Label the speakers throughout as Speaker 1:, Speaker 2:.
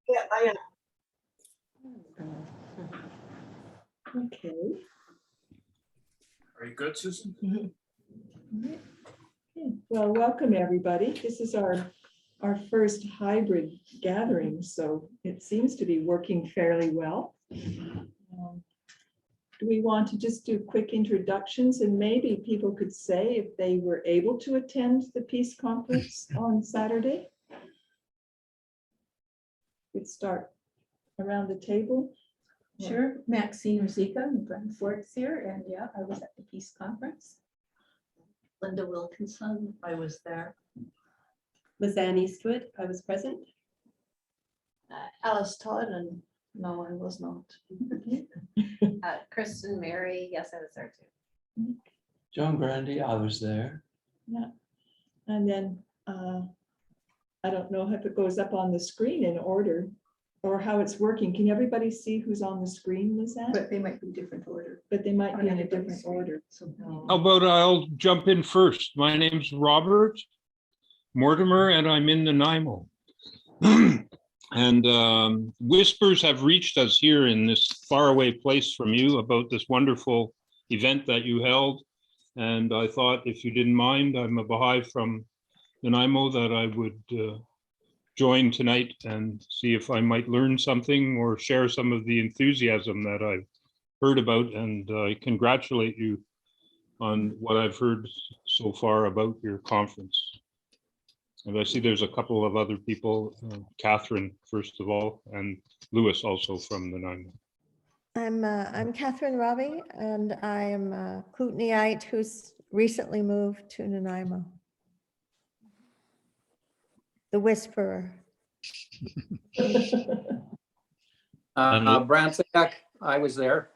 Speaker 1: Yeah, I am. Okay.
Speaker 2: Very good, Susan.
Speaker 1: Okay. Well, welcome, everybody. This is our first hybrid gathering, so it seems to be working fairly well. Do we want to just do quick introductions, and maybe people could say if they were able to attend the Peace Conference on Saturday? We'd start around the table.
Speaker 3: Sure, Maxine Rosica and Brent Forks here, and yeah, I was at the Peace Conference.
Speaker 4: Linda Wilkinson, I was there.
Speaker 5: Lizanne Eastwood, I was present.
Speaker 4: Alice Todd, and no, I was not.
Speaker 3: Kristen Mary, yes, I was there too.
Speaker 6: John Grandy, I was there.
Speaker 1: And then I don't know if it goes up on the screen in order or how it's working. Can everybody see who's on the screen, Lizanne?
Speaker 3: But they might be different order.
Speaker 1: But they might be in a
Speaker 3: everybody's
Speaker 1: different
Speaker 3: screen.
Speaker 1: order.
Speaker 2: How about I'll jump in first? My name's Robert Mortimer, and I'm in Nanaimo. And whispers have reached us here in this faraway place from you about this wonderful event that you held. And I thought, if you didn't mind, I'm a Baha'i from Nanaimo, that I would join tonight and see if I might learn something or share some of the enthusiasm that I've heard about. And I congratulate you on what I've heard so far about your conference. And I see there's a couple of other people, Catherine, first of all, and Lewis also from Nanaimo.
Speaker 7: I'm Catherine Robbie, and I am a Kootenaite who's recently moved to Nanaimo. The Whisperer.
Speaker 8: Brant Sadak, I was there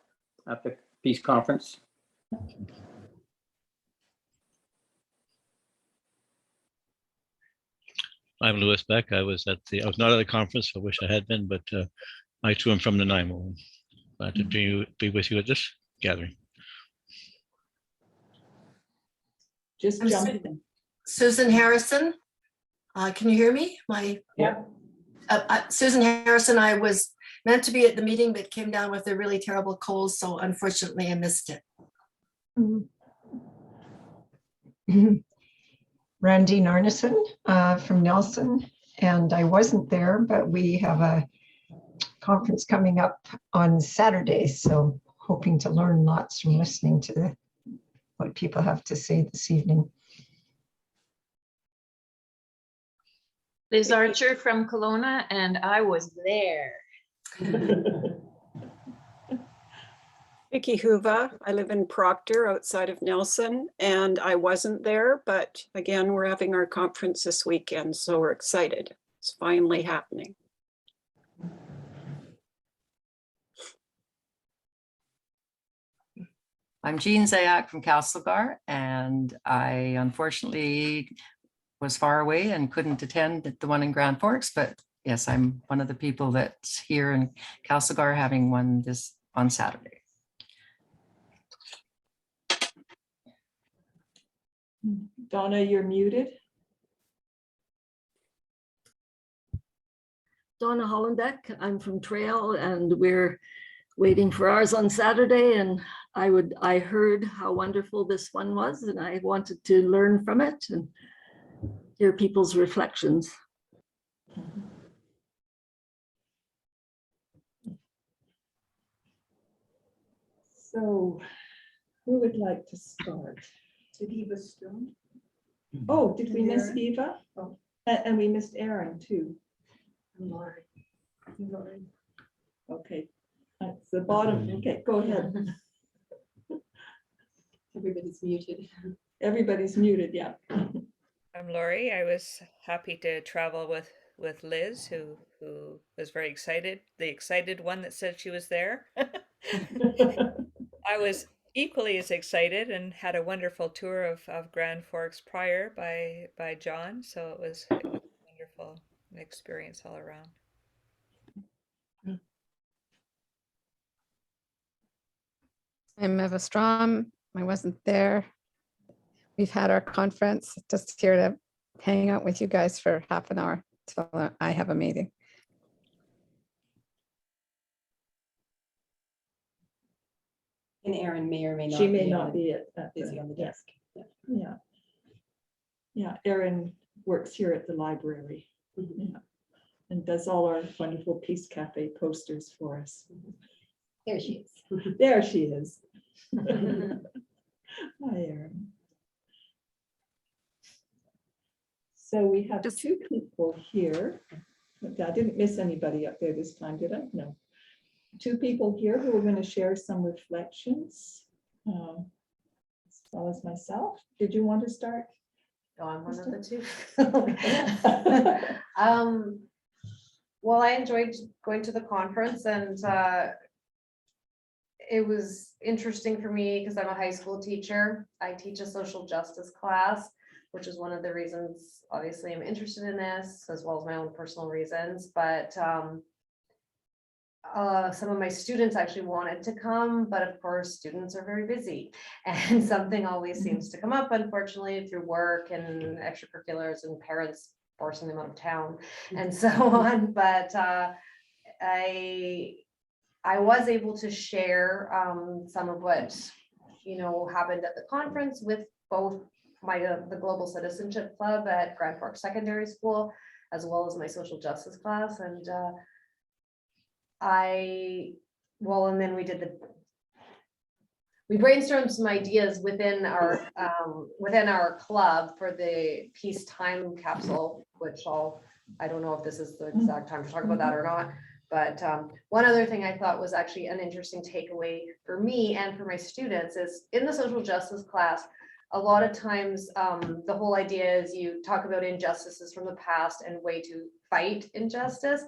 Speaker 8: at the Peace Conference.
Speaker 9: I'm Louis Beck. I was not at the conference. I wish I had been, but I too am from Nanaimo. Glad to be with you at this gathering.
Speaker 1: Just
Speaker 4: I'm
Speaker 1: jump in.
Speaker 4: Susan Harrison. Can you hear me?
Speaker 1: Yeah.
Speaker 4: Susan Harrison, I was meant to be at the meeting, but came down with a really terrible cold, so unfortunately I missed it.
Speaker 10: Randy Narnison from Nelson, and I wasn't there, but we have a conference coming up on Saturday, so hoping to learn lots from listening to what people have to say this evening.
Speaker 3: Liz Archer from Kelowna, and I was there.
Speaker 11: Vicky Huva. I live in Proctor outside of Nelson, and I wasn't there, but again, we're having our conference this weekend, so we're excited. It's finally happening.
Speaker 12: I'm Jean Zayak from Castlegar, and I unfortunately was far away and couldn't attend the one in Grand Forks, but yes, I'm one of the people that's here in Castlegar having one this on Saturday.
Speaker 1: Donna, you're muted.
Speaker 4: Donna Hollenbeck, I'm from Trail, and we're waiting for ours on Saturday, and I heard how wonderful this one was, and I wanted to learn from it and hear people's reflections.
Speaker 1: So who would like to start?
Speaker 3: Did Eva Stone?
Speaker 1: Oh, did we
Speaker 3: And
Speaker 1: miss
Speaker 3: Aaron?
Speaker 1: Eva?
Speaker 3: Oh.
Speaker 1: And we missed Aaron too.
Speaker 3: And Lori.
Speaker 1: Okay, that's the bottom. Okay, go ahead.
Speaker 5: Everybody's muted.
Speaker 1: Everybody's muted, yeah.
Speaker 13: I'm Lori. I was happy to travel with Liz, who was very excited, the excited one that said she was there. I was equally as excited and had a wonderful tour of Grand Forks prior by John, so it was a wonderful experience all around.
Speaker 14: I'm Eva Strom. I wasn't there. We've had our conference, just here to hang out with you guys for half an hour till I have a meeting.
Speaker 5: And Erin may or may not.
Speaker 1: She may
Speaker 5: be
Speaker 1: not
Speaker 5: on-
Speaker 1: be at
Speaker 5: busy on the
Speaker 1: yeah.
Speaker 5: desk. Yeah.
Speaker 1: Yeah. Yeah, Erin works here at the library.
Speaker 5: Mhm.
Speaker 1: Yeah. And does all our wonderful Peace Cafe posters for us.
Speaker 5: There she is.
Speaker 1: There she is. Hi, Erin. So we have two people here. I didn't miss anybody up there this time, did I? No. Two people here who are going to share some reflections. As well as myself. Did you want to start?
Speaker 15: No, I'm one of the two.
Speaker 1: Um,
Speaker 15: Well, I enjoyed going to the conference and it was interesting for me because I'm a high school teacher. I teach a social justice class, which is one of the reasons, obviously, I'm interested in this, as well as my own personal reasons. But some of my students actually wanted to come, but of course, students are very busy. And something always seems to come up, unfortunately, through work and extracurriculars and parents forcing them out of town and so on. But I was able to share some of what, happened at the conference with both the Global Citizenship Club at Grand Forks Secondary School, as well as my social justice class. And and then we brainstormed some ideas within our club for the peace time capsule, which I don't know if this is the exact time to talk about that or not. But one other thing I thought was actually an interesting takeaway for me and for my students is in the social justice class, a lot of times the whole idea is you talk about injustices from the past and way to fight injustice.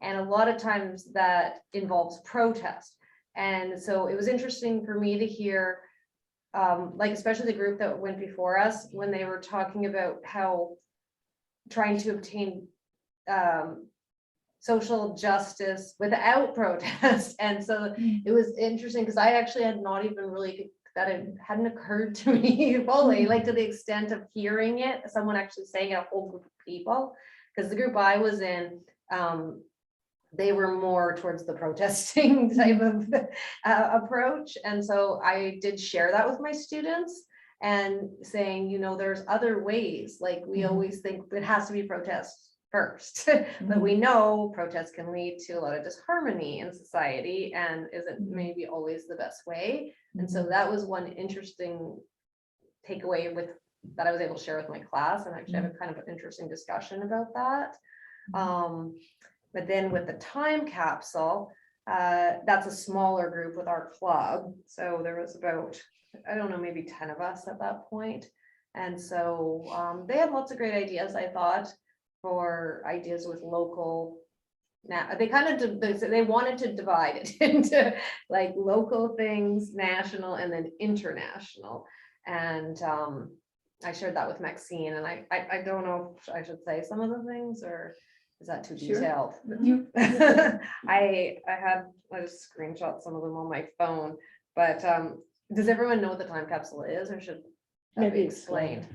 Speaker 15: And a lot of times that involves protest. And so it was interesting for me to hear, especially the group that went before us, when they were talking about how trying to obtain social justice without protest. And so it was interesting because I actually had not even really, that it hadn't occurred to me fully, like to the extent of hearing it, someone actually saying it, a whole group of people, because the group I was in, they were more towards the protesting type of approach. And so I did share that with my students and saying, there's other ways, like we always think it has to be protests first, but we know protests can lead to a lot of disharmony in society and isn't maybe always the best way. And so that was one interesting takeaway that I was able to share with my class, and actually have a kind of an interesting discussion about that. But then with the time capsule, that's a smaller group with our club. So there was about, I don't know, maybe 10 of us at that point. And so they had lots of great ideas, I thought, for ideas with local. Now they they wanted to divide it into like local things, national, and then international. And I shared that with Maxine, and I don't know if I should say some of the things, or is that too
Speaker 3: Sure.
Speaker 15: detailed? I just screenshot some of them on my phone, but does everyone know what the time capsule is, or should that
Speaker 1: Maybe
Speaker 15: be explained?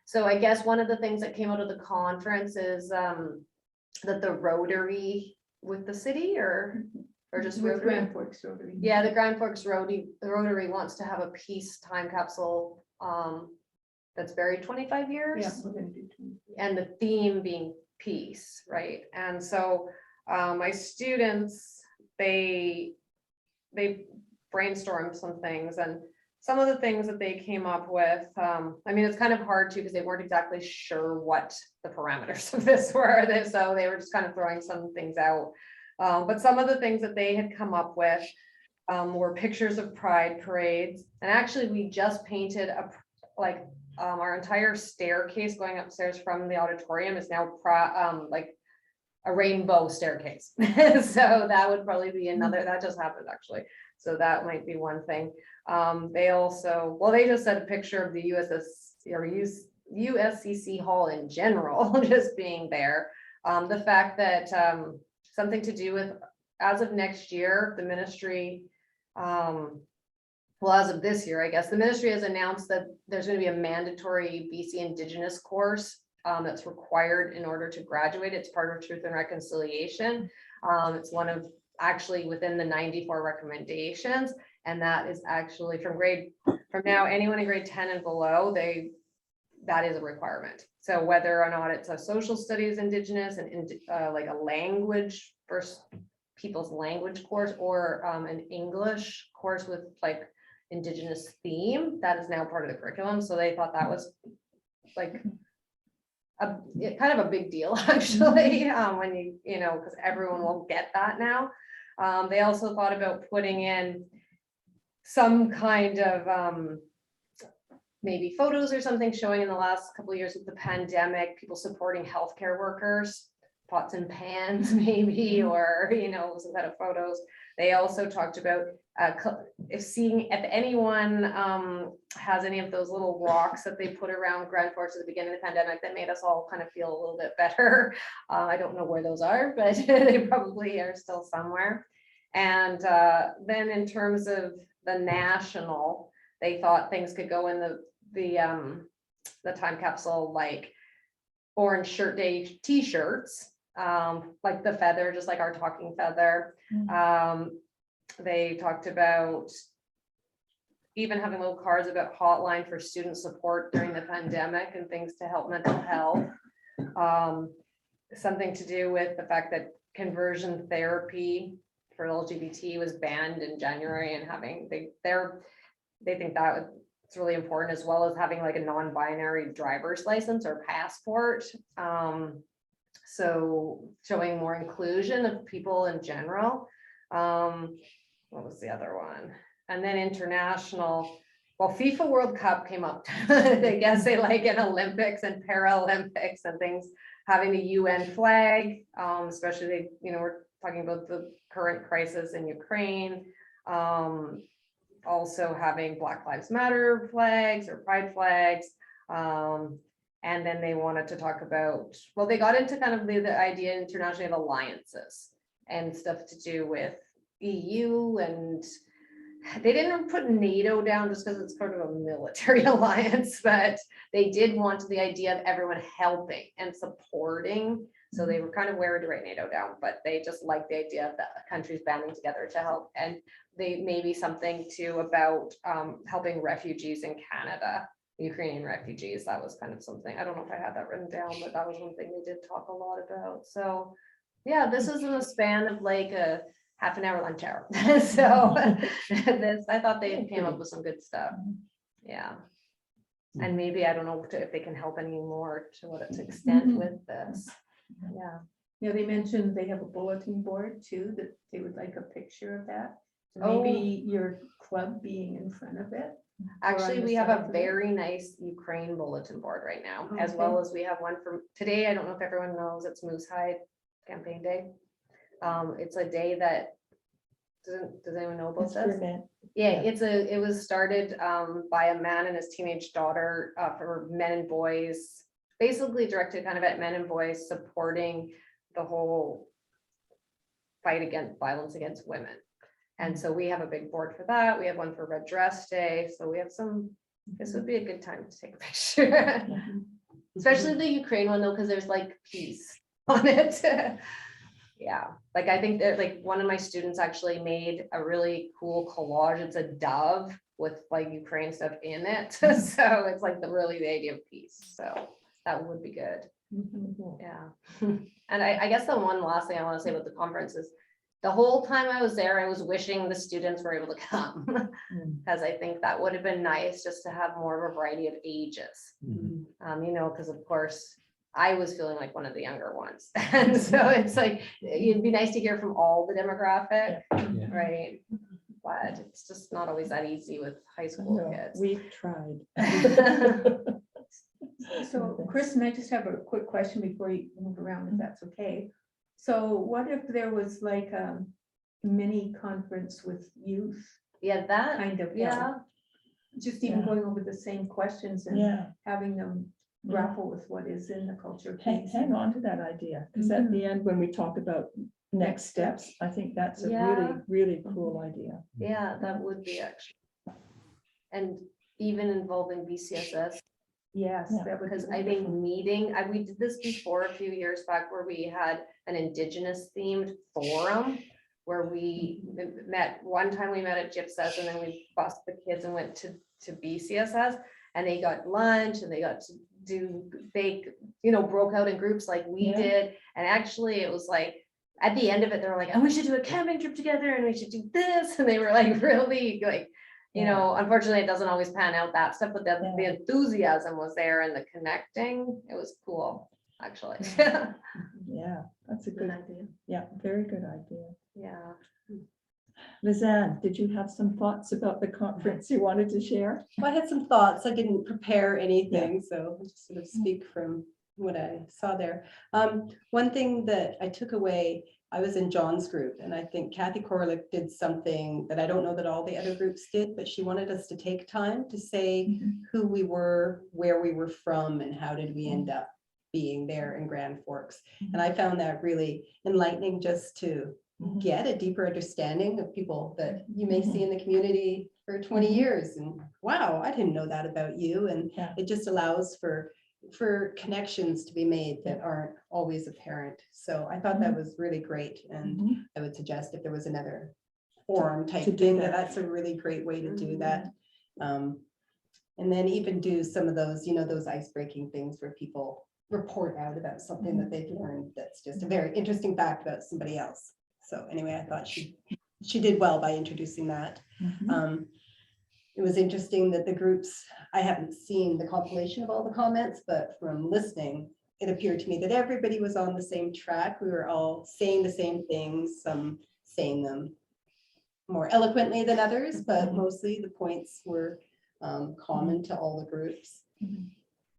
Speaker 15: So I guess one of the things that came out of the conference is that the Rotary with the city or just
Speaker 3: With
Speaker 15: Rotary?
Speaker 3: Grand Forks Rotary.
Speaker 15: Yeah, the Grand Forks Rotary wants to have a peace time capsule that's buried 25 years.
Speaker 3: Yeah, we're gonna do 20.
Speaker 15: And the theme being peace, right? And so my students, they brainstormed some things, and some of the things that they came up with, it's kind of hard to, because they weren't exactly sure what the parameters of this were. So they were just kind of throwing some things out. But some of the things that they had come up with were pictures of pride parades. And actually we just painted our entire staircase going upstairs from the auditorium is now like a rainbow staircase. So that would probably be another, that just happened actually. So that might be one thing. They just said a picture of the USCC Hall in general, just being there. The fact that something to do with, as of next year, the ministry, as of this year, I guess, the ministry has announced that there's going to be a mandatory BC Indigenous course that's required in order to graduate. It's part of Truth and Reconciliation. It's one of actually within the 94 recommendations. And that is actually from now, anyone in grade 10 and below, that is a requirement. So whether or not it's a social studies Indigenous and like a language first people's language course or an English course with like Indigenous theme, that is now part of the curriculum. So they thought that was like kind of a big deal actually, when you know, because everyone will get that now. They also thought about putting in some kind of maybe photos or something showing in the last couple of years of the pandemic, people supporting healthcare workers, pots and pans maybe, or, you know, some kind of photos. They also talked about if anyone has any of those little rocks that they put around Grand Forks at the beginning of the pandemic that made us all kind of feel a little bit better. I don't know where those are, but they probably are still somewhere. And then in terms of the national, they thought things could go in the time capsule, like orange shirt day t-shirts, like the feather, just like our talking feather. They talked about even having little cards about hotline for student support during the pandemic and things to help mental health. Something to do with the fact that conversion therapy for LGBT was banned in January, and they think that it's really important, as well as having like a non-binary driver's license or passport. So showing more inclusion of people in general. What was the other one? And then international, well, FIFA World Cup came up. I guess they like in Olympics and Paralympics and things, having the UN flag, especially, you know, we're talking about the current crisis in Ukraine. Also having Black Lives Matter flags or pride flags. And then they wanted to talk about, well, they got into kind of the idea internationally of alliances and stuff to do with EU, and they didn't put NATO down just because it's part of a military alliance, but they did want the idea of everyone helping and supporting. So they were kind of wary to write NATO down, but they just like the idea of the countries banding together to help. And they maybe something too about helping refugees in Canada, Ukrainian refugees. That was kind of something, I don't know if I had that written down, but that was one thing they did talk a lot about. So yeah, this is in the span of like a half an hour lunch hour. So I thought they came up with some good stuff. Yeah. And maybe, I don't know if they can help any more to what extent with this. Yeah.
Speaker 3: Yeah, they mentioned they have a bulletin board too, that they would like a picture of that. Maybe your club being in front of it.
Speaker 15: Actually, we have a very nice Ukraine bulletin board right now, as well as we have one from today. I don't know if everyone knows, it's Moose Hide Campaign Day. It's a day that does anyone know about this? Yeah, it was started by a man and his teenage daughter for men and boys, basically directed kind of at men and boys, supporting the whole fight against violence against women. And so we have a big board for that. We have one for Red Dress Day. So we have this would be a good time to take a picture. Especially the Ukraine one though, because there's like peace on it. Yeah, like I think that like one of my students actually made a really cool collage. It's a dove with like Ukraine stuff in it. So it's like the idea of peace. So that would be good. Yeah. And I guess the one last thing I want to say about the conference is the whole time I was there, I was wishing the students were able to come because I think that would have been nice just to have more of a variety of ages. You know, because of course I was feeling like one of the younger ones. And so it's like, it'd be nice to hear from all the demographic, right? But it's just not always that easy with high school kids.
Speaker 1: We've tried.
Speaker 3: So Kristen, I just have a quick question before you move around, if that's okay. So what if there was like a mini conference with youth?
Speaker 15: Yeah, that
Speaker 3: kind of, just even going over the same questions and having them grapple with what is in the culture.
Speaker 1: Hang on to that idea, because at the end, when we talk about next steps, I think that's a really, really cool idea.
Speaker 15: Yeah, that would be actually. And even involving BCSS.
Speaker 3: Yes,
Speaker 15: because I think meeting, we did this before a few years back where we had an Indigenous themed forum where we met, one time we met at Gypsas and then we bussed the kids and went to BCSS and they got lunch and they got to do, they, broke out in groups like we
Speaker 1: Yeah.
Speaker 15: did. And actually it was like, at the end of it, they were like, oh, we should do a camping trip together and we should do this. And they were like, really like, unfortunately it doesn't always pan out that stuff, but the enthusiasm was there and the connecting, it was cool, actually.
Speaker 1: Yeah, that's a good idea. Yeah, very good idea.
Speaker 15: Yeah.
Speaker 1: Lizanne, did you have some thoughts about the conference you wanted to share?
Speaker 5: Well, I had some thoughts. I didn't prepare anything, so I'll just sort of speak from what I saw there. One thing that I took away, I was in John's group, and I think Kathy Korlick did something that I don't know that all the other groups did, but she wanted us to take time to say who we were, where we were from, and how did we end up being there in Grand Forks. And I found that really enlightening, just to get a deeper understanding of people that you may see in the community for 20 years. And wow, I didn't know that about you. And it just allows for connections to be made that aren't always apparent. So I thought that was really great. And I would suggest if there was another forum type thing, that's a really great way to do that. And then even do some of those, those ice-breaking things where people report out about something that they've learned that's just a very interesting fact about somebody else. So anyway, I thought she did well by introducing that. It was interesting that the groups, I haven't seen the compilation of all the comments, but from listening, it appeared to me that everybody was on the same track. We were all saying the same things, some saying them more eloquently than others, but mostly the points were common to all the groups.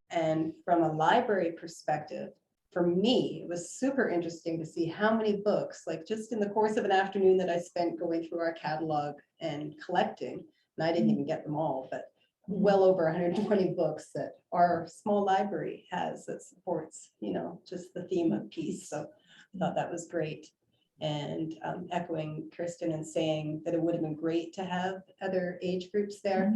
Speaker 5: And from a library perspective, for me, it was super interesting to see how many books, like just in the course of an afternoon that I spent going through our catalog and collecting, and I didn't even get them all, but well over 120 books that our small library has that supports, just the theme of peace. So I thought that was great. And echoing Kirsten and saying that it would have been great to have other age groups there.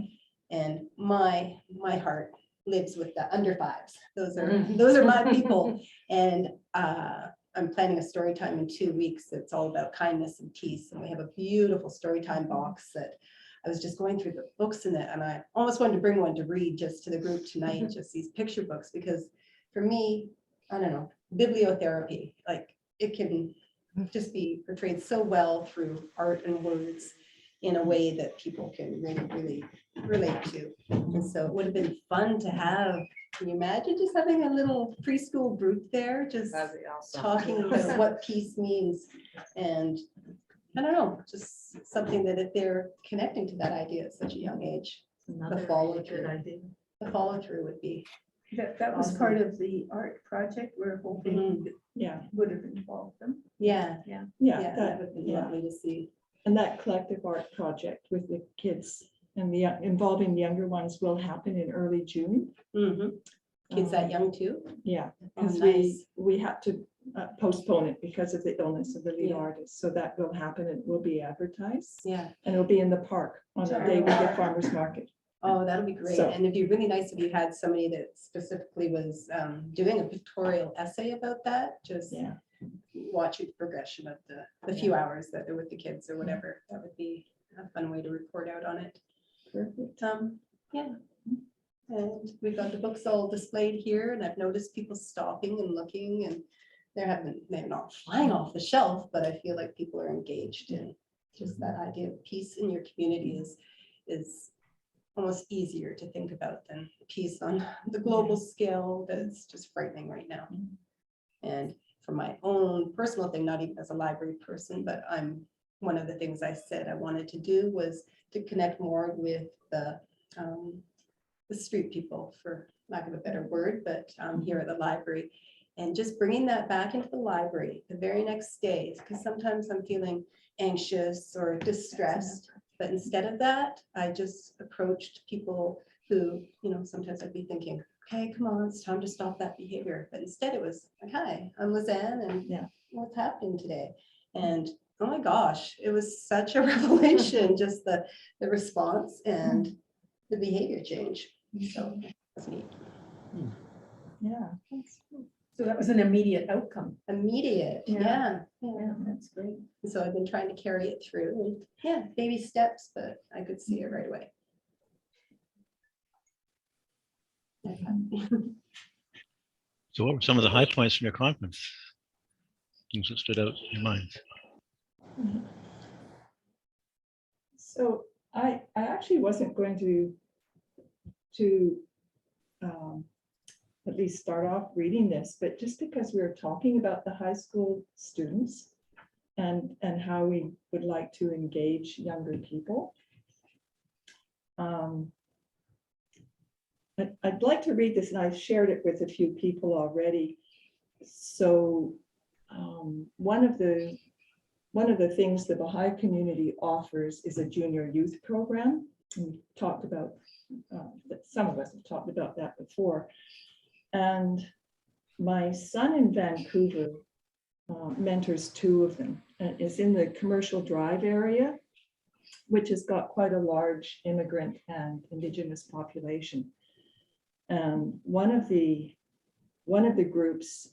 Speaker 5: And my heart lives with the under fives. Those are my people. And I'm planning a story time in 2 weeks. It's all about kindness and peace. And we have a beautiful story time box that I was just going through the books in it. And I almost wanted to bring one to read just to the group tonight, just these picture books, because for me, I don't know, bibliotherapy, like it can just be portrayed so well through art and words in a way that people can really, really relate to. And so it would have been fun to have, can you imagine just having a little preschool group there, just talking about what peace means? And I don't know, just something that if they're connecting to that idea at such a young age, the follow through would be.
Speaker 3: That was part of the art project. We're hoping would have involved them.
Speaker 1: Yeah,
Speaker 5: that would be lovely to see.
Speaker 1: And that collective art project with the kids and the involving younger ones will happen in early June.
Speaker 5: Kids that young too?
Speaker 1: Yeah,
Speaker 5: Oh,
Speaker 1: because
Speaker 5: nice.
Speaker 1: we had to postpone it because of the illness of the lead artist. So that will happen and will be advertised.
Speaker 5: Yeah.
Speaker 1: And it'll be in the park on the day we get farmers market.
Speaker 5: Oh, that'll be great.
Speaker 1: So-
Speaker 5: And it'd be really nice if you had somebody that specifically was doing a pictorial essay about that, just watching the progression of the few hours that they're with the kids or whatever. That would be a fun way to report out on it.
Speaker 1: Perfect.
Speaker 5: Yeah. And we've got the books all displayed here, and I've noticed people stopping and looking, and they're not flying off the shelf, but I feel like people are engaged in just that idea of peace in your community is almost easier to think about than peace on the global scale that's just frightening right now. And for my own personal thing, not even as a library person, but one of the things I said I wanted to do was to connect more with the street people, for lack of a better word, but here at the library, and just bringing that back into the library the very next day, because sometimes I'm feeling anxious or distressed. But instead of that, I just approached people who, sometimes I'd be thinking, okay, come on, it's time to stop that behavior. But instead it was like, hi, I'm Lizanne, and what's happening today? And oh my gosh, it was such a revelation, just the response and the behavior change. So that's neat.
Speaker 1: Yeah. That's cool.
Speaker 3: So that was an immediate outcome.
Speaker 5: Immediate,
Speaker 3: Yeah.
Speaker 5: yeah.
Speaker 3: Yeah, that's great.
Speaker 5: And so I've been trying to carry it through. And yeah, baby steps, but I could see it right away.
Speaker 9: So what were some of the high points from your conference? Things that stood out in your mind?
Speaker 1: So I actually wasn't going to at least start off reading this, but just because we were talking about the high school students and how we would like to engage younger people. I'd like to read this, and I've shared it with a few people already. So one of the things the Baha'i community offers is a junior youth program. And we've talked about, some of us have talked about that before. And my son in Vancouver mentors two of them, and is in the Commercial Drive area, which has got quite a large immigrant and Indigenous population. And one of the groups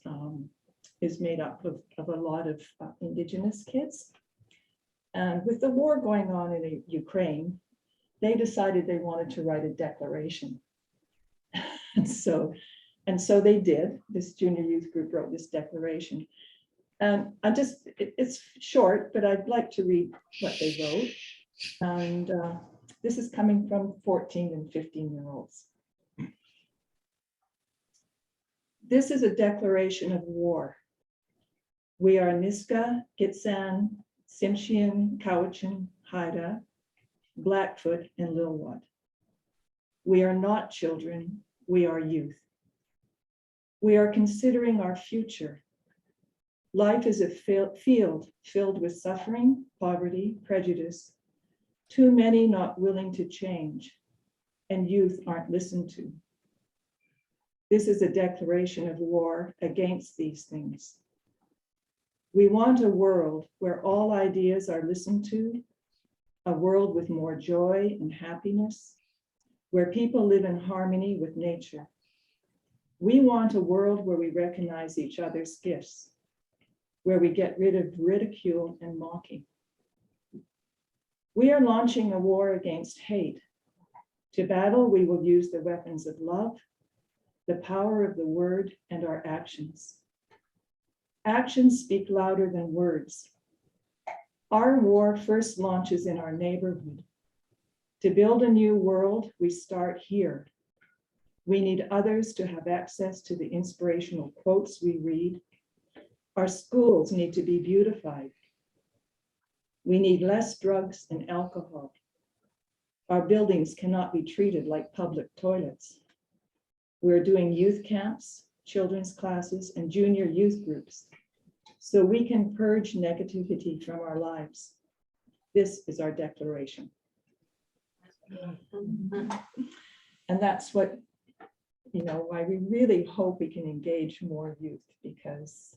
Speaker 1: is made up of a lot of Indigenous kids. And with the war going on in Ukraine, they decided they wanted to write a declaration. And so they did. This junior youth group wrote this declaration. And it's short, but I'd like to read what they wrote. And this is coming from 14 and 15-year-olds. This is a declaration of war. We are Niska, Gitsan, Tsimshian, Cowichan, Haida, Blackfoot, and Lilwat. We are not children, we are youth. We are considering our future. Life is a field filled with suffering, poverty, prejudice, too many not willing to change, and youth aren't listened to. This is a declaration of war against these things. We want a world where all ideas are listened to, a world with more joy and happiness, where people live in harmony with nature. We want a world where we recognize each other's gifts, where we get rid of ridicule and mocking. We are launching a war against hate. To battle, we will use the weapons of love, the power of the word, and our actions. Actions speak louder than words. Our war first launches in our neighborhood. To build a new world, we start here. We need others to have access to the inspirational quotes we read. Our schools need to be beautified. We need less drugs and alcohol. Our buildings cannot be treated like public toilets. We're doing youth camps, children's classes, and junior youth groups, so we can purge negativity from our lives. This is our declaration. And that's what, why we really hope we can engage more youth, because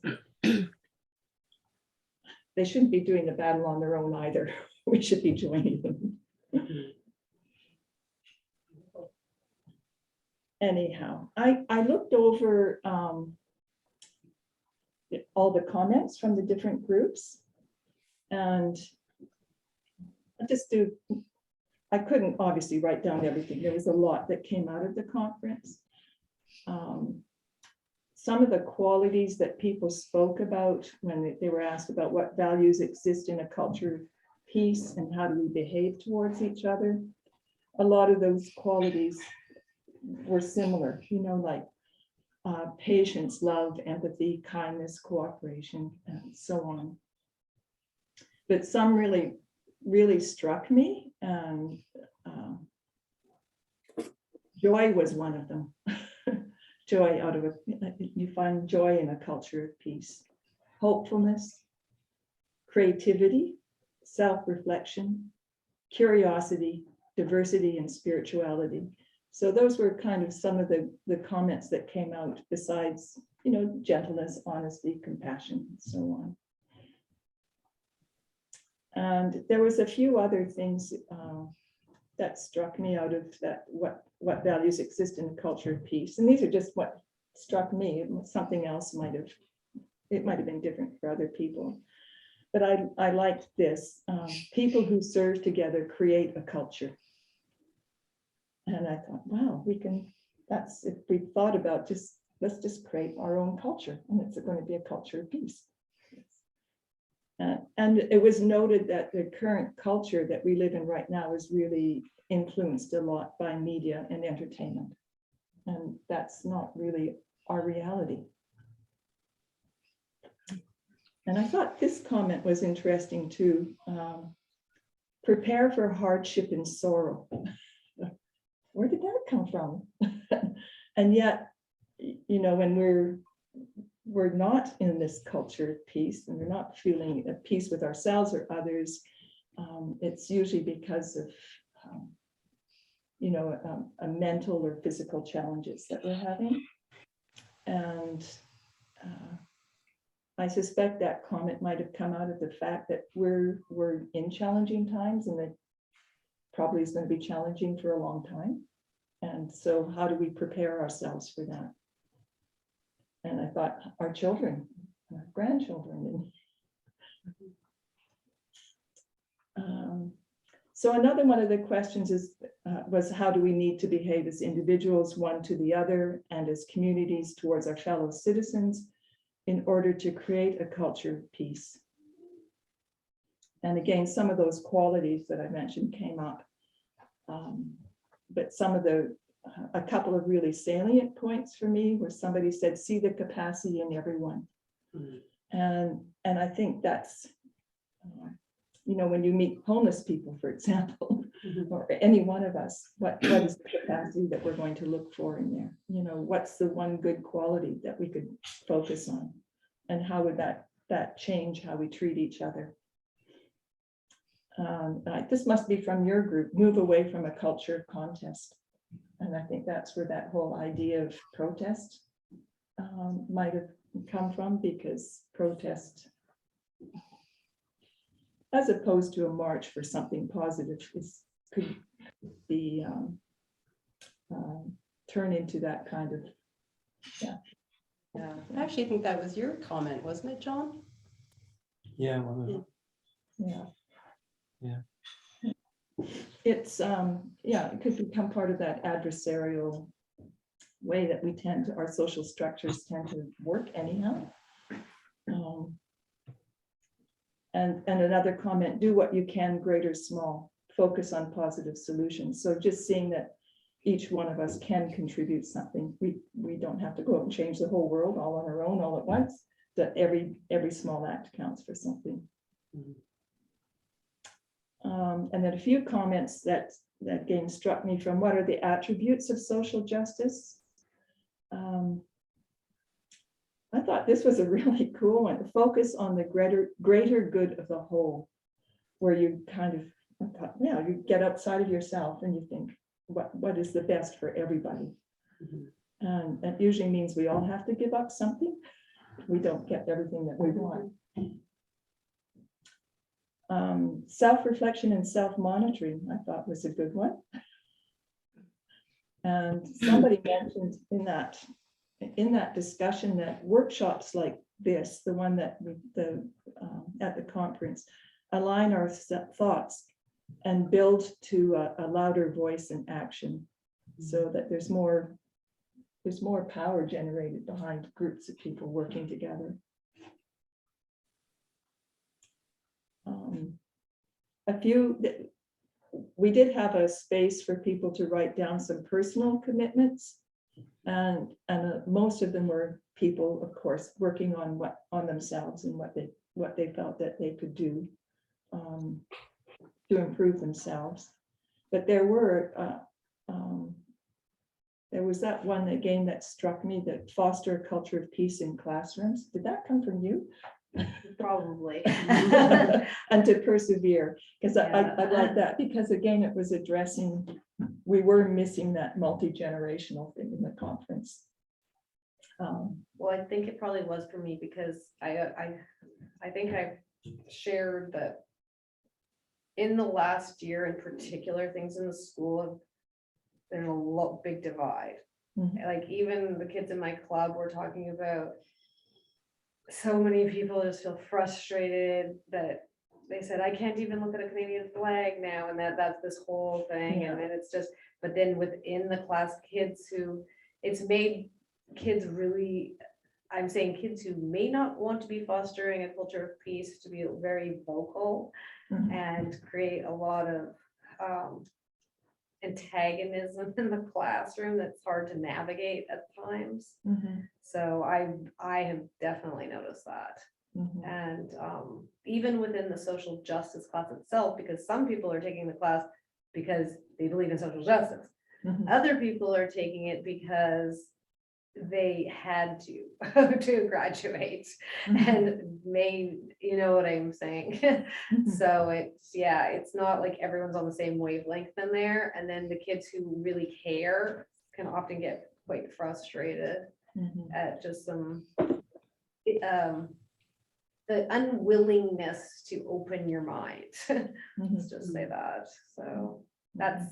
Speaker 1: they shouldn't be doing the battle on their own either. We should be joining them. Anyhow, I looked over all the comments from the different groups, and I couldn't obviously write down everything. There was a lot that came out of the conference. Some of the qualities that people spoke about when they were asked about what values exist in a culture of peace and how do we behave towards each other, a lot of those qualities were similar, like patience, love, empathy, kindness, cooperation, and so on. But some really, really struck me, and joy was one of them. Joy you find joy in a culture of peace. Hopefulness, creativity, self-reflection, curiosity, diversity, and spirituality. So those were kind of some of the comments that came out, besides, gentleness, honesty, compassion, and so on. And there was a few other things that struck me out of that, what values exist in a culture of peace. And these are just what struck me. Something else might have, it might have been different for other people. But I liked this. People who serve together create a culture. And I thought, wow, we can, that's, if we thought about just, let's just create our own culture, and it's going to be a culture of peace. And it was noted that the current culture that we live in right now is really influenced a lot by media and entertainment. And that's not really our reality. And I thought this comment was interesting too. Prepare for hardship and sorrow. Where did that come from? And yet, you know, when we're not in this culture of peace, and we're not feeling at peace with ourselves or others, it's usually because of, you know, a mental or physical challenges that we're having. And I suspect that comment might have come out of the fact that we're in challenging times, and that probably is going to be challenging for a long time. And so how do we prepare ourselves for that? And I thought our children, our grandchildren. So another one of the questions was how do we need to behave as individuals, one to the other, and as communities towards our fellow citizens in order to create a culture of peace? And again, some of those qualities that I mentioned came up. But some of a couple of really salient points for me where somebody said, see the capacity in everyone. And I think that's, you know, when you meet homeless people, for example, or any one of us, what is the capacity that we're going to look for in there? You know, what's the one good quality that we could focus on? And how would that change how we treat each other? This must be from your group, move away from a culture of contest. And I think that's where that whole idea of protest might have come from, because protest, as opposed to a march for something positive, could be turned into that kind of,
Speaker 5: yeah. I actually think that was your comment, wasn't it, John?
Speaker 6: Yeah, one of them.
Speaker 1: Yeah.
Speaker 6: Yeah.
Speaker 1: It's, yeah, it could become part of that adversarial way that we tend to, our social structures tend to work anyhow. And another comment, do what you can, great or small, focus on positive solutions. So just seeing that each one of us can contribute something. We don't have to go out and change the whole world all on our own, all at once, that every small act counts for something. And then a few comments that again struck me from what are the attributes of social justice. I thought this was a really cool one, to focus on the greater good of the whole, where you kind of, yeah, you get outside of yourself and you think, what is the best for everybody? And that usually means we all have to give up something. We don't get everything that we want. Self-reflection and self-monitoring, I thought was a good one. And somebody mentioned in that discussion that workshops like this, the one that at the conference, align our thoughts and build to a louder voice and action, so that there's more power generated behind groups of people working together. We did have a space for people to write down some personal commitments, and most of them were people, of course, working on themselves and what they felt that they could do to improve themselves. But there was that one again that struck me, that foster a culture of peace in classrooms. Did that come from you?
Speaker 15: Probably.
Speaker 1: And to persevere, because I like that, because again, it was addressing, we were missing that multi-generational thing in the conference.
Speaker 15: Well, I think it probably was for me, because I think I shared that in the last year in particular, things in the school have been a big divide. Like even the kids in my club were talking about so many people just feel frustrated that they said, I can't even look at a Canadian flag now, and that's this whole thing, and then it's just, but then within the class, kids who, it's made kids really, I'm saying kids who may not want to be fostering a culture of peace to be very vocal and create a lot of antagonism in the classroom that's hard to navigate at times. So I have definitely noticed that. And even within the social justice class itself, because some people are taking the class because they believe in social justice. Other people are taking it because they had to graduate and made, you know what I'm saying? So it's not like everyone's on the same wavelength in there. And then the kids who really care can often get quite frustrated at just some the unwillingness to open your mind. Let's just say that. So that's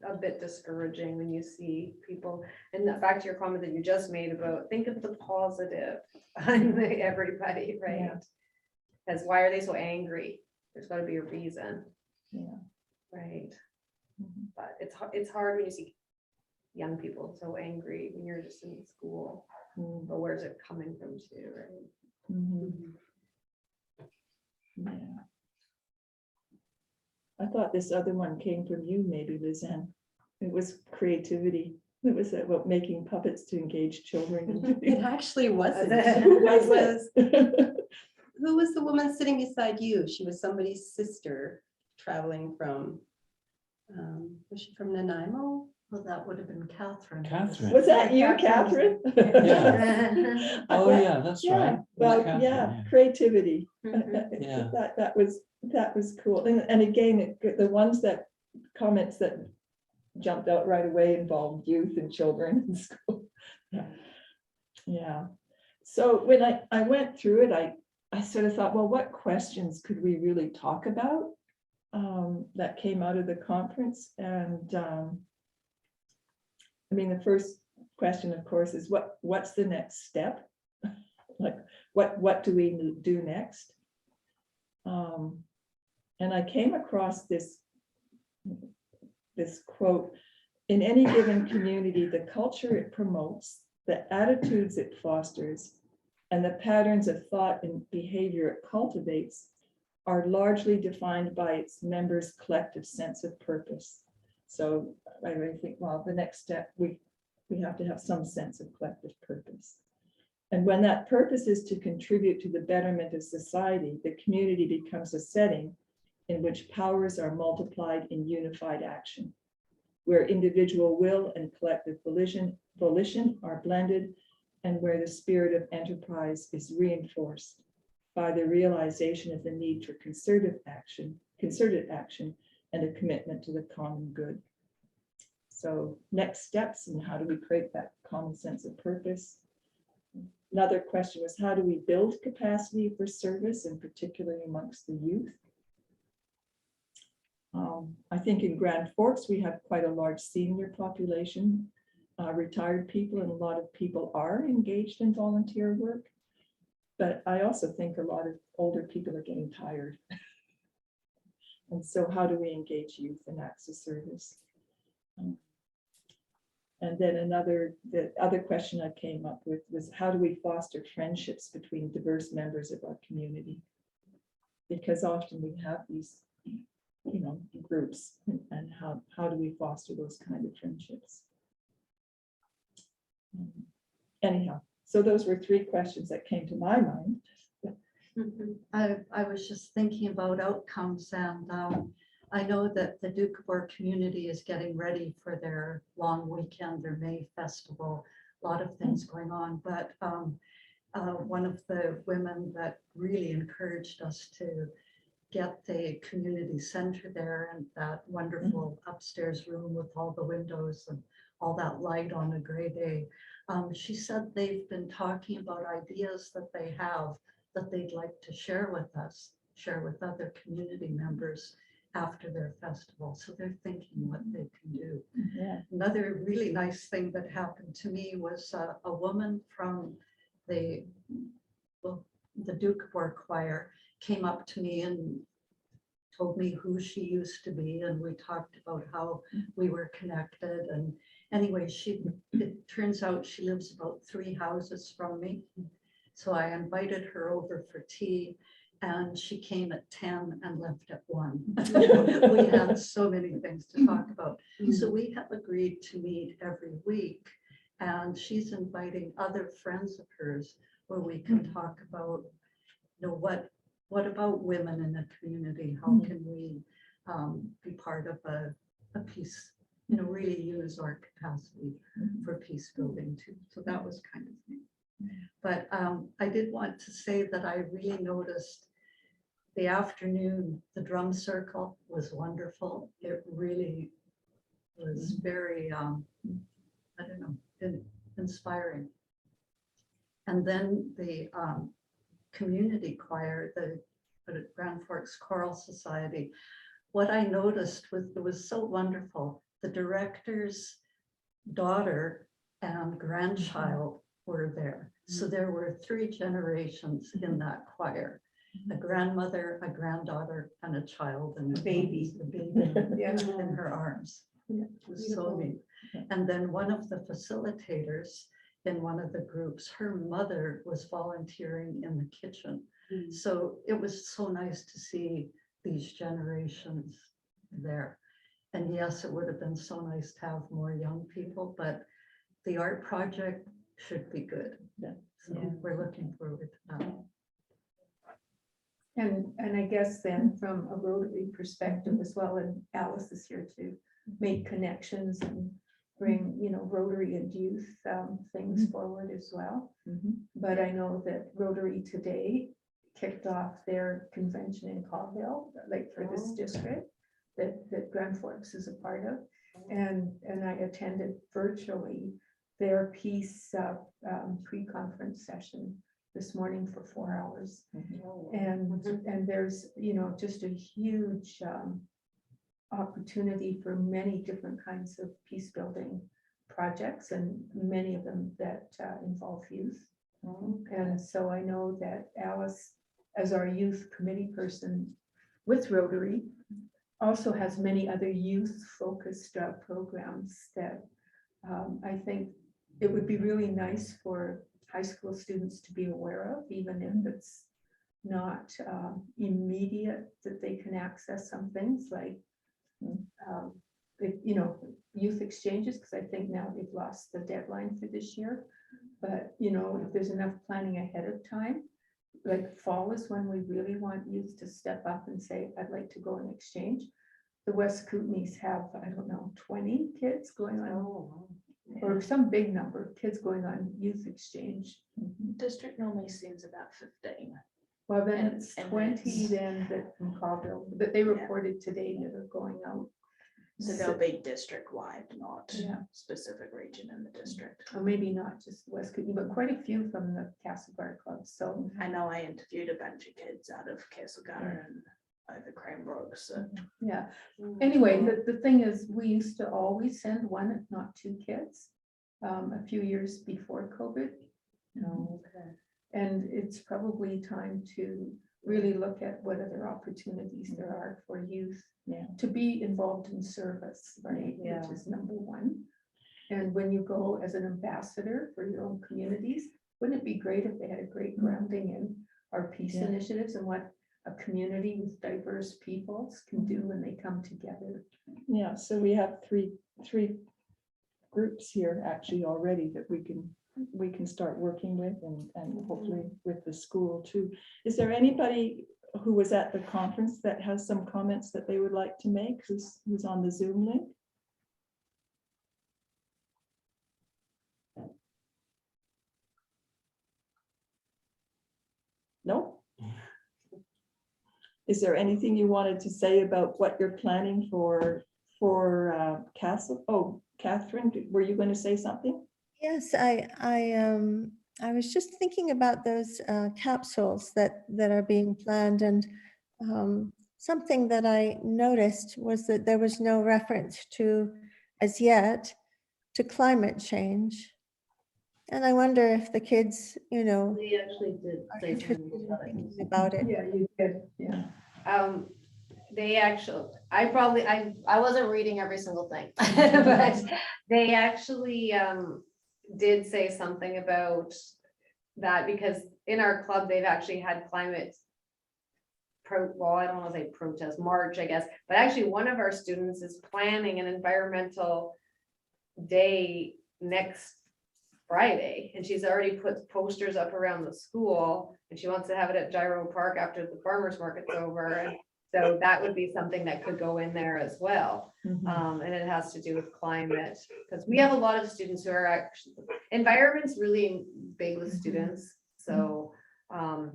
Speaker 15: a bit discouraging when you see people, and back to your comment that you just made about think of the positive on everybody, right? Because why are they so angry? There's got to be a reason. Right. But it's hard when you see young people so angry when you're just in school. But where's it coming from too, right?
Speaker 1: Yeah. I thought this other one came from you, maybe, Lizanne. It was creativity. It was about making puppets to engage children.
Speaker 5: It actually wasn't.
Speaker 1: Who was it?
Speaker 5: Who was the woman sitting beside you? She was somebody's sister traveling from, was she from Nanaimo?
Speaker 4: Well, that would have been Catherine.
Speaker 6: Catherine.
Speaker 1: Was that you, Catherine?
Speaker 6: Yeah. Oh, yeah, that's right.
Speaker 1: Well,
Speaker 6: Catherine,
Speaker 1: yeah, creativity.
Speaker 6: Yeah.
Speaker 1: That was cool. And again, the ones that comments that jumped out right away involved youth and children in school. Yeah. So when I went through it, I sort of thought, well, what questions could we really talk about that came out of the conference? And I mean, the first question, of course, is what's the next step? Like, what do we do next? And I came across this quote: in any given community, the culture it promotes, the attitudes it fosters, and the patterns of thought and behavior it cultivates are largely defined by its members' collective sense of purpose. So I really think, well, the next step, we have to have some sense of collective purpose. And when that purpose is to contribute to the betterment of society, the community becomes a setting in which powers are multiplied in unified action, where individual will and collective volition are blended, and where the spirit of enterprise is reinforced by the realization of the need for concerted action, and a commitment to the common good. So next steps, and how do we create that common sense of purpose? Another question was, how do we build capacity for service, and particularly amongst the youth? I think in Grand Forks, we have quite a large senior population, retired people, and a lot of people are engaged in volunteer work. But I also think a lot of older people are getting tired. And so how do we engage youth in acts of service? And then the other question I came up with was, how do we foster friendships between diverse members of our community? Because often we have these, groups, and how do we foster those kind of friendships? Anyhow, so those were three questions that came to my mind.
Speaker 4: I was just thinking about outcomes, and I know that the Doukhobor community is getting ready for their long weekend, their May festival, a lot of things going on. But one of the women that really encouraged us to get the community center there, and that wonderful upstairs room with all the windows and all that light on a gray day. She said they've been talking about ideas that they have that they'd like to share with us, share with other community members.
Speaker 16: after their festival. So they're thinking what they can do.
Speaker 1: Yeah.
Speaker 16: Another really nice thing that happened to me was a woman from the Doukhobor Choir came up to me and told me who she used to be, and we talked about how we were connected. And anyway, it turns out she lives about 3 houses from me. So I invited her over for tea, and she came at 10 and left at 1. We had so many things to talk about. So we have agreed to meet every week, and she's inviting other friends of hers where we can talk about, what about women in the community? How can we be part of a peace, really use our capacity for peace building too. So that was kind of neat. But I did want to say that I really noticed the afternoon, the drum circle was wonderful. It really was very, inspiring. And then the community choir, the Grand Forks Choral Society, what I noticed was so wonderful. The director's daughter and grandchild were there. So there were 3 generations in that choir. A grandmother, a granddaughter, and a child, and a baby in her arms. It was so neat. And then one of the facilitators in one of the groups, her mother was volunteering in the kitchen. So it was so nice to see these generations there. And yes, it would have been so nice to have more young people, but the art project should be good. So we're looking forward to that.
Speaker 3: And I guess then from a Rotary perspective as well, and Alice is here to make connections and bring, Rotary and youth things forward as well. But I know that Rotary today kicked off their convention in Colville, like for this district that Grand Forks is a part of. And I attended virtually their peace pre-conference session this morning for 4 hours. And there's, just a huge opportunity for many different kinds of peace building projects, and many of them that involve youth. And so I know that Alice, as our youth committee person with Rotary, also has many other youth-focused programs that I think it would be really nice for high school students to be aware of, even if it's not immediate that they can access some things like, youth exchanges, because I think now they've lost the deadline for this year. But, if there's enough planning ahead of time, like fall is when we really want youth to step up and say, I'd like to go and exchange. The West Kootenays have, 20 kids going on, or some big number of kids going on youth exchange.
Speaker 17: District normally seems about 15.
Speaker 3: Well, then
Speaker 17: And-
Speaker 3: it's
Speaker 17: and
Speaker 3: 20
Speaker 17: it's-
Speaker 3: then that from Colville, that they reported today that are going out.
Speaker 17: So they'll be district wide, not
Speaker 3: Yeah.
Speaker 17: specific region in the district.
Speaker 3: Or maybe not just West Kootenay, but quite a few from the Castlegar Club. So
Speaker 17: I know I interviewed a bunch of kids out of Castlegar and over Cranbrook, so.
Speaker 3: yeah. Anyway, the thing is, we used to always send 1, if not 2 kids a few years before COVID. And it's probably time to really look at what other opportunities there are for youth to be involved in service, right? Which is number 1. And when you go as an ambassador for your own communities, wouldn't it be great if they had a great grounding in our peace initiatives and what a community with diverse peoples can do when they come together?
Speaker 1: Yeah, so we have three groups here actually already that we can start working with, and hopefully with the school too. Is there anybody who was at the conference that has some comments that they would like to make, who's on the Zoom link? No? Is there anything you wanted to say about what you're planning for Castle? Oh, Catherine, were you going to say something?
Speaker 7: Yes, I was just thinking about those capsules that are being planned, and something that I noticed was that there was no reference to, as yet, to climate change. And I wonder if the kids, you know,
Speaker 15: We actually did
Speaker 7: are
Speaker 15: say
Speaker 7: interested
Speaker 15: something
Speaker 7: in
Speaker 15: about it.
Speaker 7: thinking about it.
Speaker 1: Yeah, you did, yeah.
Speaker 15: They actually, I wasn't reading every single thing, but they actually did say something about that, because in our club, they've actually had climate well, I don't want to say protest, march, I guess, but actually one of our students is planning an environmental day next Friday, and she's already put posters up around the school, and she wants to have it at Gyro Park after the farmer's market's over. And so that would be something that could go in there as well. And it has to do with climate, because we have a lot of students who are actually, environment's really big with students. So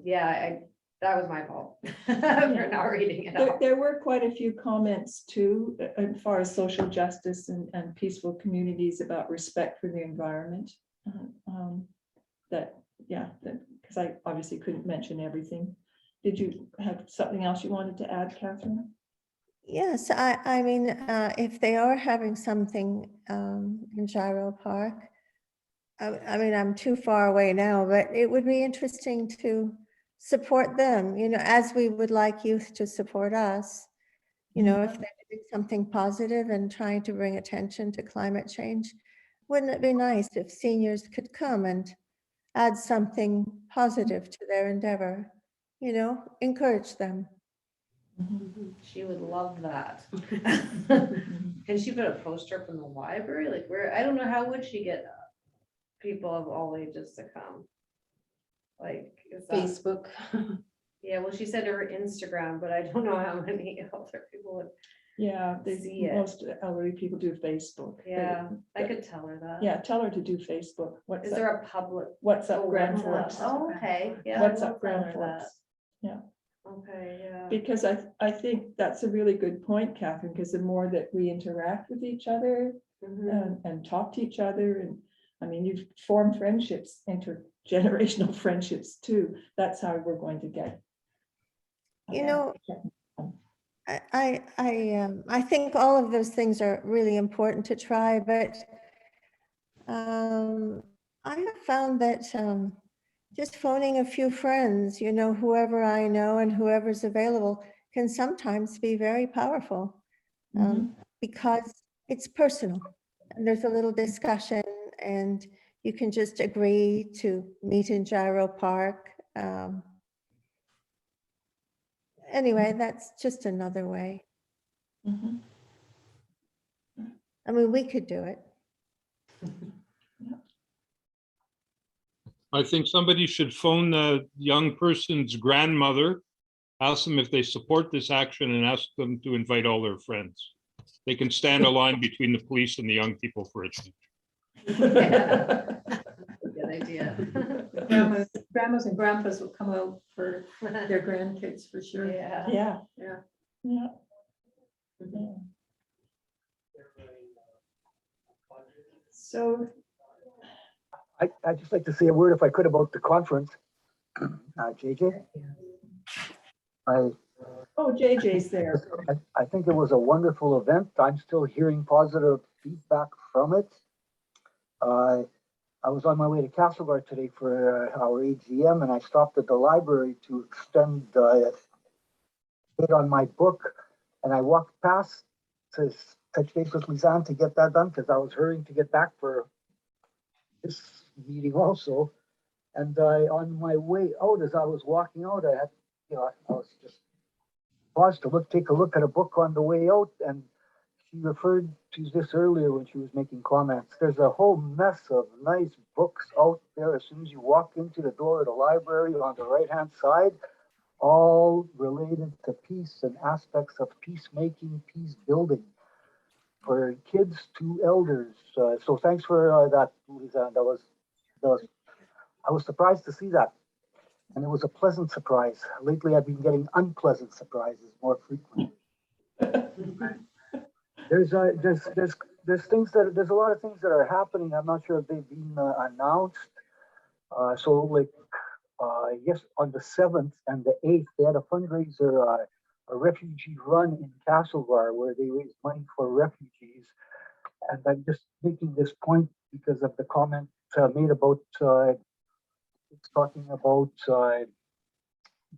Speaker 15: yeah, that was my fault for not reading it all.
Speaker 1: There were quite a few comments too, as far as social justice and peaceful communities about respect for the environment. Because I obviously couldn't mention everything. Did you have something else you wanted to add, Catherine?
Speaker 7: Yes, I mean, if they are having something in Gyro Park, I mean, I'm too far away now, but it would be interesting to support them, you know, as we would like youth to support us. You know, if they're doing something positive and trying to bring attention to climate change, wouldn't it be nice if seniors could come and add something positive to their endeavor? You know, encourage them.
Speaker 15: She would love that. Can she put a poster from the library? Like where, I don't know, how would she get people of all ages to come? Like is that,
Speaker 5: Facebook.
Speaker 15: yeah, well, she said her Instagram, but I don't know how many other people would.
Speaker 1: Yeah,
Speaker 15: See it.
Speaker 1: most elderly people do Facebook.
Speaker 15: Yeah, I could tell her that.
Speaker 1: Yeah, tell her to do Facebook.
Speaker 15: Is there a public?
Speaker 1: What's up, Grand
Speaker 15: what's
Speaker 1: Forks?
Speaker 15: up? Oh, okay. Yeah.
Speaker 1: What's
Speaker 15: we'll
Speaker 1: up, Grand
Speaker 15: tell her that.
Speaker 1: Forks? Yeah.
Speaker 15: Okay, yeah.
Speaker 1: Because I think that's a really good point, Catherine, because the more that we interact with each other and talk to each other, and I mean, you've formed friendships, intergenerational friendships too. That's how we're going to get.
Speaker 7: You know, I think all of those things are really important to try, but I have found that just phoning a few friends, you know, whoever I know and whoever's available, can sometimes be very powerful because it's personal and there's a little discussion and you can just agree to meet in Gyro Park. Anyway, that's just another way. I mean, we could do it.
Speaker 2: I think somebody should phone the young person's grandmother, ask them if they support this action, and ask them to invite all their friends. They can stand a line between the police and the young people for a change.
Speaker 15: Good idea.
Speaker 3: Grandmas and grandpas will come out for their grandkids for sure.
Speaker 15: Yeah.
Speaker 1: Yeah.
Speaker 3: Yeah.
Speaker 1: Yeah. So
Speaker 18: I'd just like to say a word, if I could, about the conference. JJ?
Speaker 1: JJ's there.
Speaker 18: I think it was a wonderful event. I'm still hearing positive feedback from it. I was on my way to Castlegar today for our AGM, and I stopped at the library to extend date on my book, and I walked past to touch base with Lisanne to get that done, because I was hurrying to get back for this meeting also. And on my way out, as I was walking out, I had, I was just paused to take a look at a book on the way out, and she referred to this earlier when she was making comments. There's a whole mess of nice books out there as soon as you walk into the door of the library on the right-hand side, all related to peace and aspects of peacemaking, peace building, for kids to elders. So thanks for that, Lisa. I was surprised to see that, and it was a pleasant surprise. Lately, I've been getting unpleasant surprises more frequently. There's a lot of things that are happening. I'm not sure if they've been announced. So like, yes, on the 7th and the 8th, they had a fundraiser refugee run in Castlegar where they raise money for refugees. And I'm just making this point because of the comment made about it's talking about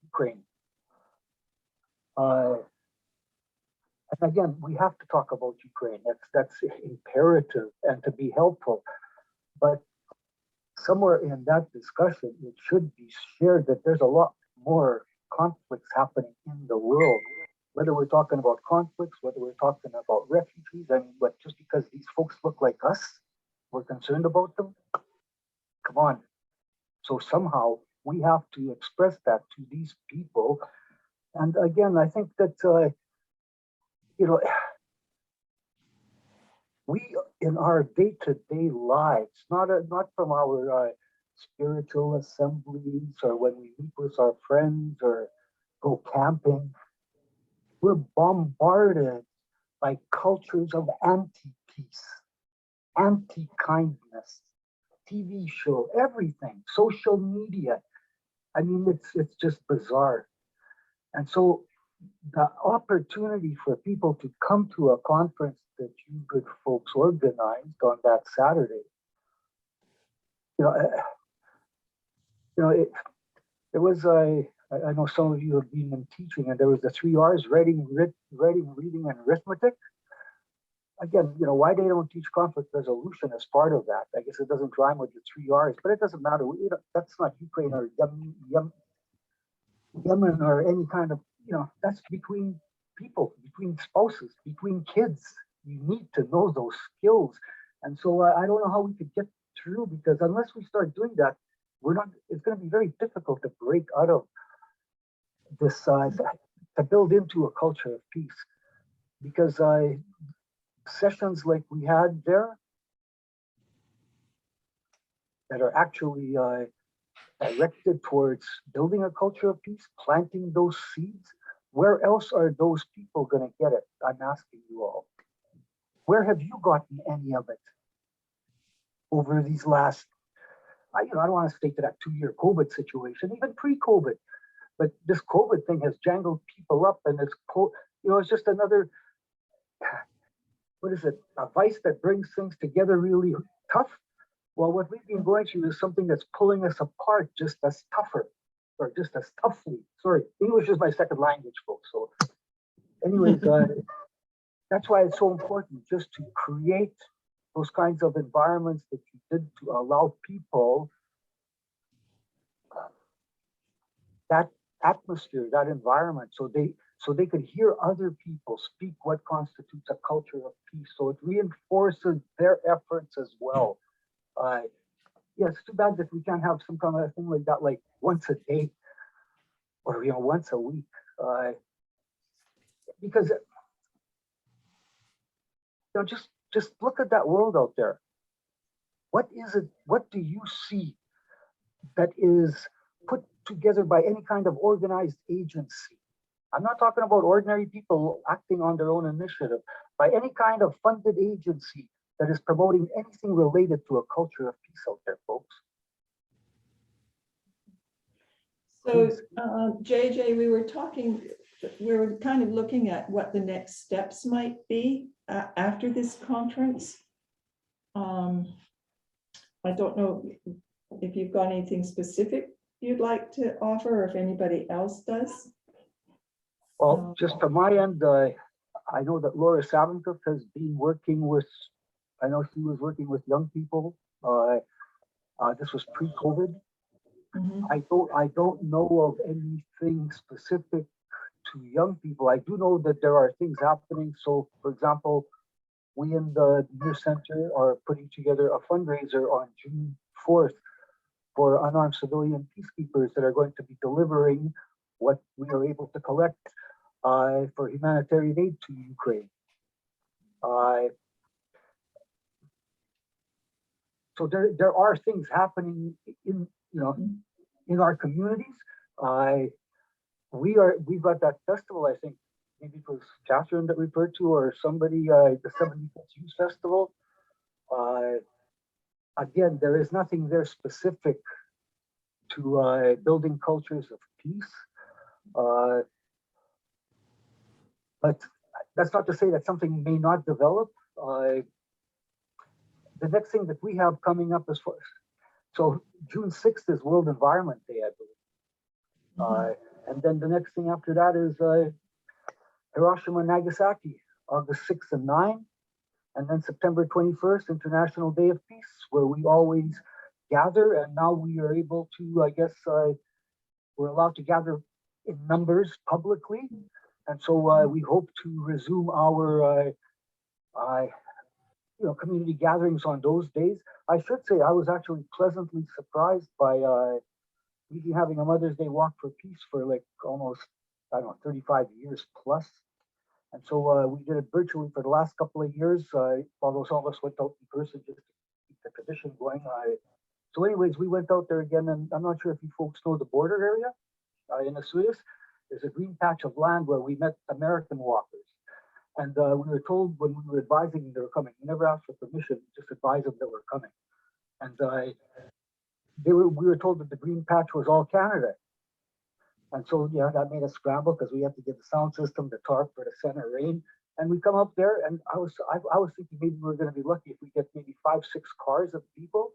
Speaker 18: Ukraine. And again, we have to talk about Ukraine. That's imperative and to be helpful. But somewhere in that discussion, it should be shared that there's a lot more conflicts happening in the world. Whether we're talking about conflicts, whether we're talking about refugees, I mean, but just because these folks look like us, we're concerned about them. Come on. So somehow we have to express that to these people. And again, I think that you know, we in our day-to-day lives, not from our spiritual assemblies or when we meet with our friends or go camping, we're bombarded by cultures of anti-peace, anti-kindness, TV show, everything, social media. I mean, it's just bizarre. And so the opportunity for people to come to a conference that you good folks organized on that Saturday, it was I know some of you have been in teaching, and there was the 3 R's: writing, reading, and arithmetic. Again, why they don't teach conflict resolution as part of that? I guess it doesn't rhyme with the 3 R's, but it doesn't matter. That's not Ukraine or Yemen or any kind of, that's between people, between spouses, between kids. You need to know those skills. And so I don't know how we could get through, because unless we start doing that, it's going to be very difficult to break out of this, to build into a culture of peace. Because sessions like we had there that are actually directed towards building a culture of peace, planting those seeds, where else are those people going to get it? I'm asking you all. Where have you gotten any of it over these last, I don't want to stick to that 2-year COVID situation, even pre-COVID, but this COVID thing has jangled people up, and it's just another, what is it, a vice that brings things together really tough. Well, what we've been going through is something that's pulling us apart just as tougher, or just as toughly. Sorry, English is my second language, folks. So anyways, that's why it's so important just to create those kinds of environments that you did to allow people that atmosphere, that environment, so they could hear other people speak what constitutes a culture of peace. So it reinforces their efforts as well. Yeah, it's too bad that we can't have some kind of thing like that, like once a day or once a week, because just look at that world out there. What is it? What do you see that is put together by any kind of organized agency? I'm not talking about ordinary people acting on their own initiative, by any kind of funded agency that is promoting anything related to a culture of peace out there, folks.
Speaker 1: So, JJ, we were kind of looking at what the next steps might be after this conference. I don't know if you've got anything specific you'd like to offer, or if anybody else does.
Speaker 18: Well, just from my end, I know that Laura Savinkov has been working with, I know she was working with young people. This was pre-COVID. I don't know of anything specific to young people. I do know that there are things happening. So, for example, we in the Near Center are putting together a fundraiser on June 4th for unarmed civilian peacekeepers that are going to be delivering what we are able to collect for humanitarian aid to Ukraine. So there are things happening in our communities. We've got that festival, I think maybe it was Catherine that referred to, or somebody, the 75th Youth Festival. Again, there is nothing there specific to building cultures of peace. But that's not to say that something may not develop. The next thing that we have coming up is so June 6th is World Environment Day, I believe. And then the next thing after that is Hiroshima and Nagasaki, August 6th and 9th. And then September 21st, International Day of Peace, where we always gather. And now we are able to, I guess, we're allowed to gather in numbers publicly. And so we hope to resume our community gatherings on those days. I should say I was actually pleasantly surprised by we've been having a Mother's Day Walk for Peace for like almost, I don't know, 35 years plus. And so we did it virtually for the last couple of years, although some of us went out in person just to keep the tradition going. So anyways, we went out there again, and I'm not sure if you folks know the border area in Osoyoos. There's a green patch of land where we met American walkers. And we were told when we were advising them they were coming, we never asked for permission, just advised them that we're coming. And we were told that the green patch was all Canada. And so, yeah, that made us scramble because we had to get the sound system, the tarp for the center rain. And we come up there, and I was thinking maybe we were going to be lucky if we get maybe 5-6 cars of people.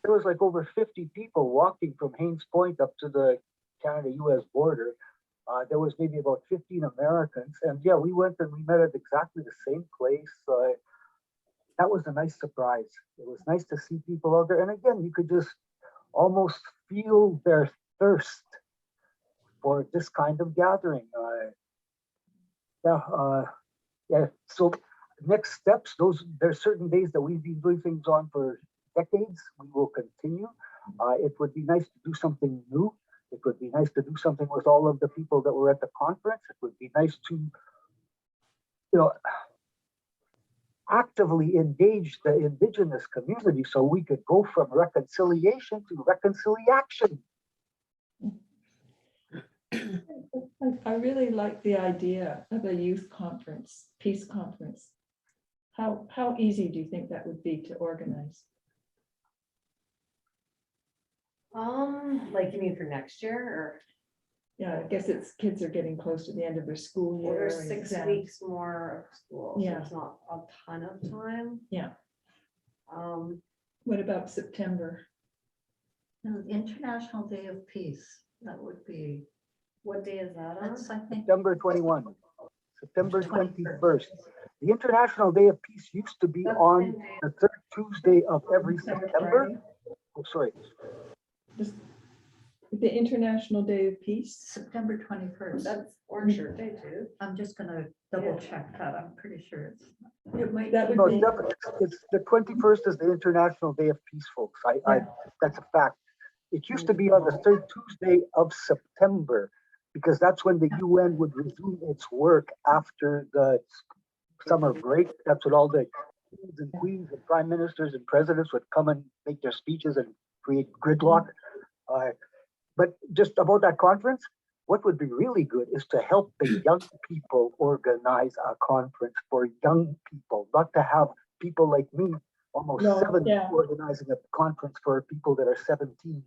Speaker 18: There was like over 50 people walking from Haynes Point up to the Canada-US border. There was maybe about 15 Americans. And yeah, we went and we met at exactly the same place. That was a nice surprise. It was nice to see people out there. And again, you could just almost feel their thirst for this kind of gathering. So next steps, there's certain days that we've been doing things on for decades. We will continue. It would be nice to do something new. It would be nice to do something with all of the people that were at the conference. It would be nice to, actively engage the Indigenous community so we could go from reconciliation to reconciliation.
Speaker 1: I really like the idea of a youth conference, peace conference. How easy do you think that would be to organize?
Speaker 15: Like you mean for next year, or?
Speaker 1: Yeah, I guess kids are getting close to the end of their school
Speaker 15: Well,
Speaker 1: year.
Speaker 15: there's
Speaker 1: and
Speaker 15: 6
Speaker 1: exams.
Speaker 15: weeks more of school, so
Speaker 1: Yeah.
Speaker 15: it's not a ton of time.
Speaker 1: Yeah.
Speaker 15: Um,
Speaker 1: What about September?
Speaker 16: No, the International Day of Peace, that would be,
Speaker 15: what day is that on?
Speaker 16: that's, I think,
Speaker 18: September 21, September 21st. The International Day of Peace used to be
Speaker 15: That's
Speaker 18: on
Speaker 15: the day.
Speaker 18: the third Tuesday of every September. Oh, sorry.
Speaker 1: The International Day of Peace?
Speaker 16: September 21st.
Speaker 15: That's Orange Shirt Day too.
Speaker 16: I'm just gonna double check that. I'm pretty sure it's.
Speaker 1: It might, that
Speaker 18: No,
Speaker 1: would be,
Speaker 18: it's the 21st is the International Day of Peace, folks. That's a fact. It used to be on the third Tuesday of September because that's when the UN would resume its work after the summer break. That's when all the kings and queens and prime ministers and presidents would come and make their speeches and create gridlock. But just about that conference, what would be really good is to help the young people organize a conference for young people, not to have people like me, almost 70, organizing a conference for people that are 17.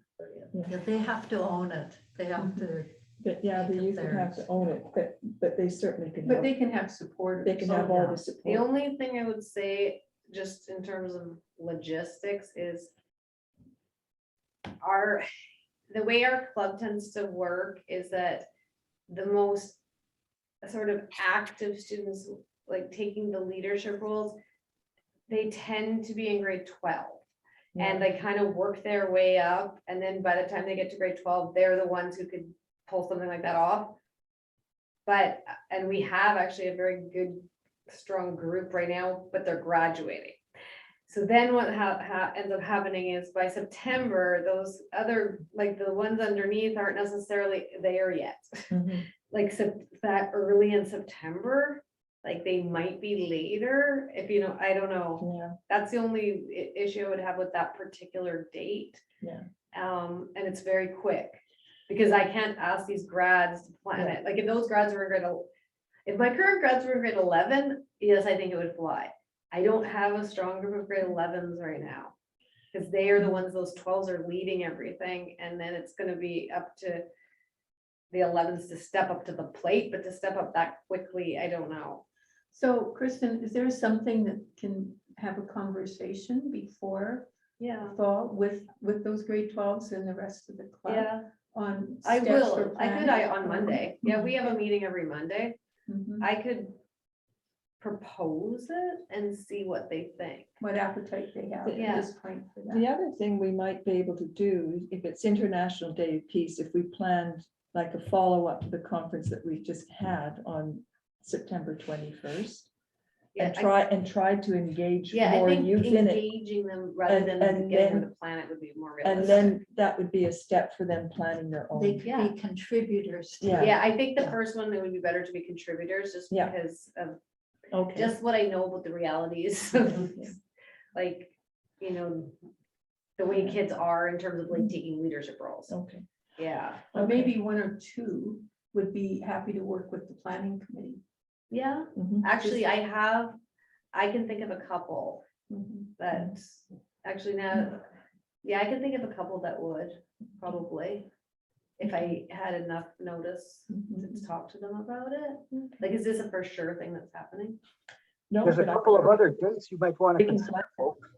Speaker 16: Yeah, they have to own it. They have to.
Speaker 1: the youth would have to own it, but they certainly can.
Speaker 3: But
Speaker 1: help.
Speaker 3: they can have support.
Speaker 1: They can have all the
Speaker 15: The
Speaker 1: support.
Speaker 15: only thing I would say, just in terms of logistics, is the way our club tends to work is that the most sort of active students, like taking the leadership roles, they tend to be in grade 12. And they kind of work their way up. And then by the time they get to grade 12, they're the ones who could pull something like that off. And we have actually a very good, strong group right now, but they're graduating. So then what ends up happening is by September, those other, like the ones underneath aren't necessarily there yet. Like that early in September, like they might be later, if you know, I don't know.
Speaker 1: Yeah.
Speaker 15: That's the only issue I would have with that particular date.
Speaker 1: Yeah.
Speaker 15: And it's very quick, because I can't ask these grads to plan it. Like if those grads were in if my current grads were in grade 11, yes, I think it would fly. I don't have a strong group of grade 11s right now, because they are the ones, those 12s are leading everything. And then it's going to be up to the 11s to step up to the plate, but to step up that quickly, I don't know.
Speaker 3: So Kristen, is there something that can have a conversation before
Speaker 15: Yeah.
Speaker 3: fall with those grade 12s and the rest of the club?
Speaker 15: Yeah.
Speaker 3: On
Speaker 15: I
Speaker 3: steps
Speaker 15: will.
Speaker 3: for
Speaker 15: I could
Speaker 3: planning?
Speaker 15: on Monday. Yeah, we have a meeting every Monday.
Speaker 3: Mhm.
Speaker 15: I could propose it and see what they think.
Speaker 3: What appetite they have
Speaker 15: Yeah.
Speaker 3: at this point for that.
Speaker 1: The other thing we might be able to do, if it's International Day of Peace, if we planned like a follow-up to the conference that we just had on September 21st.
Speaker 15: Yeah,
Speaker 1: And try to engage
Speaker 15: Yeah, I
Speaker 1: more
Speaker 15: think
Speaker 1: youth in it.
Speaker 15: engaging them rather than
Speaker 1: And
Speaker 15: getting them
Speaker 1: then-
Speaker 15: to plan it would be more
Speaker 1: And
Speaker 15: realistic.
Speaker 1: then that would be a step for them planning their
Speaker 16: They
Speaker 1: own.
Speaker 16: could
Speaker 15: Yeah.
Speaker 16: be contributors. to
Speaker 1: Yeah.
Speaker 15: Yeah, I think the first one, it would be better to be contributors just
Speaker 1: Yeah.
Speaker 15: because of
Speaker 1: Okay.
Speaker 15: just what I know about the realities of like, you know, the way kids are in terms of like taking leadership roles.
Speaker 1: Okay.
Speaker 15: Yeah.
Speaker 3: Or maybe one or two would be happy to work with the planning committee.
Speaker 15: Yeah,
Speaker 1: Mhm.
Speaker 15: actually, I can think of a couple that actually now, yeah, I can think of a couple that would probably. If I had enough notice to talk to them about it. Like, is this a for sure thing that's happening?
Speaker 1: No,
Speaker 18: There's a
Speaker 1: but
Speaker 18: couple of other dates you might want to consider, folks.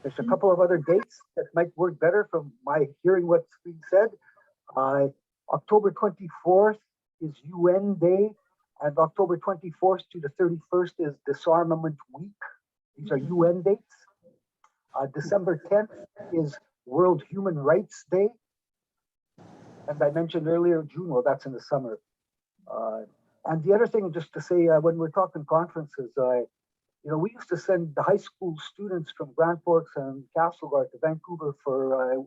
Speaker 18: There's a couple of other dates that might work better from my hearing what's being said. October 24th is UN Day, and October 24th to the 31st is Disarmament Week. These are UN dates. December 10th is World Human Rights Day. And I mentioned earlier, June, well, that's in the summer. And the other thing, just to say, when we're talking conferences, we used to send the high school students from Grand Forks and Castlegar to Vancouver for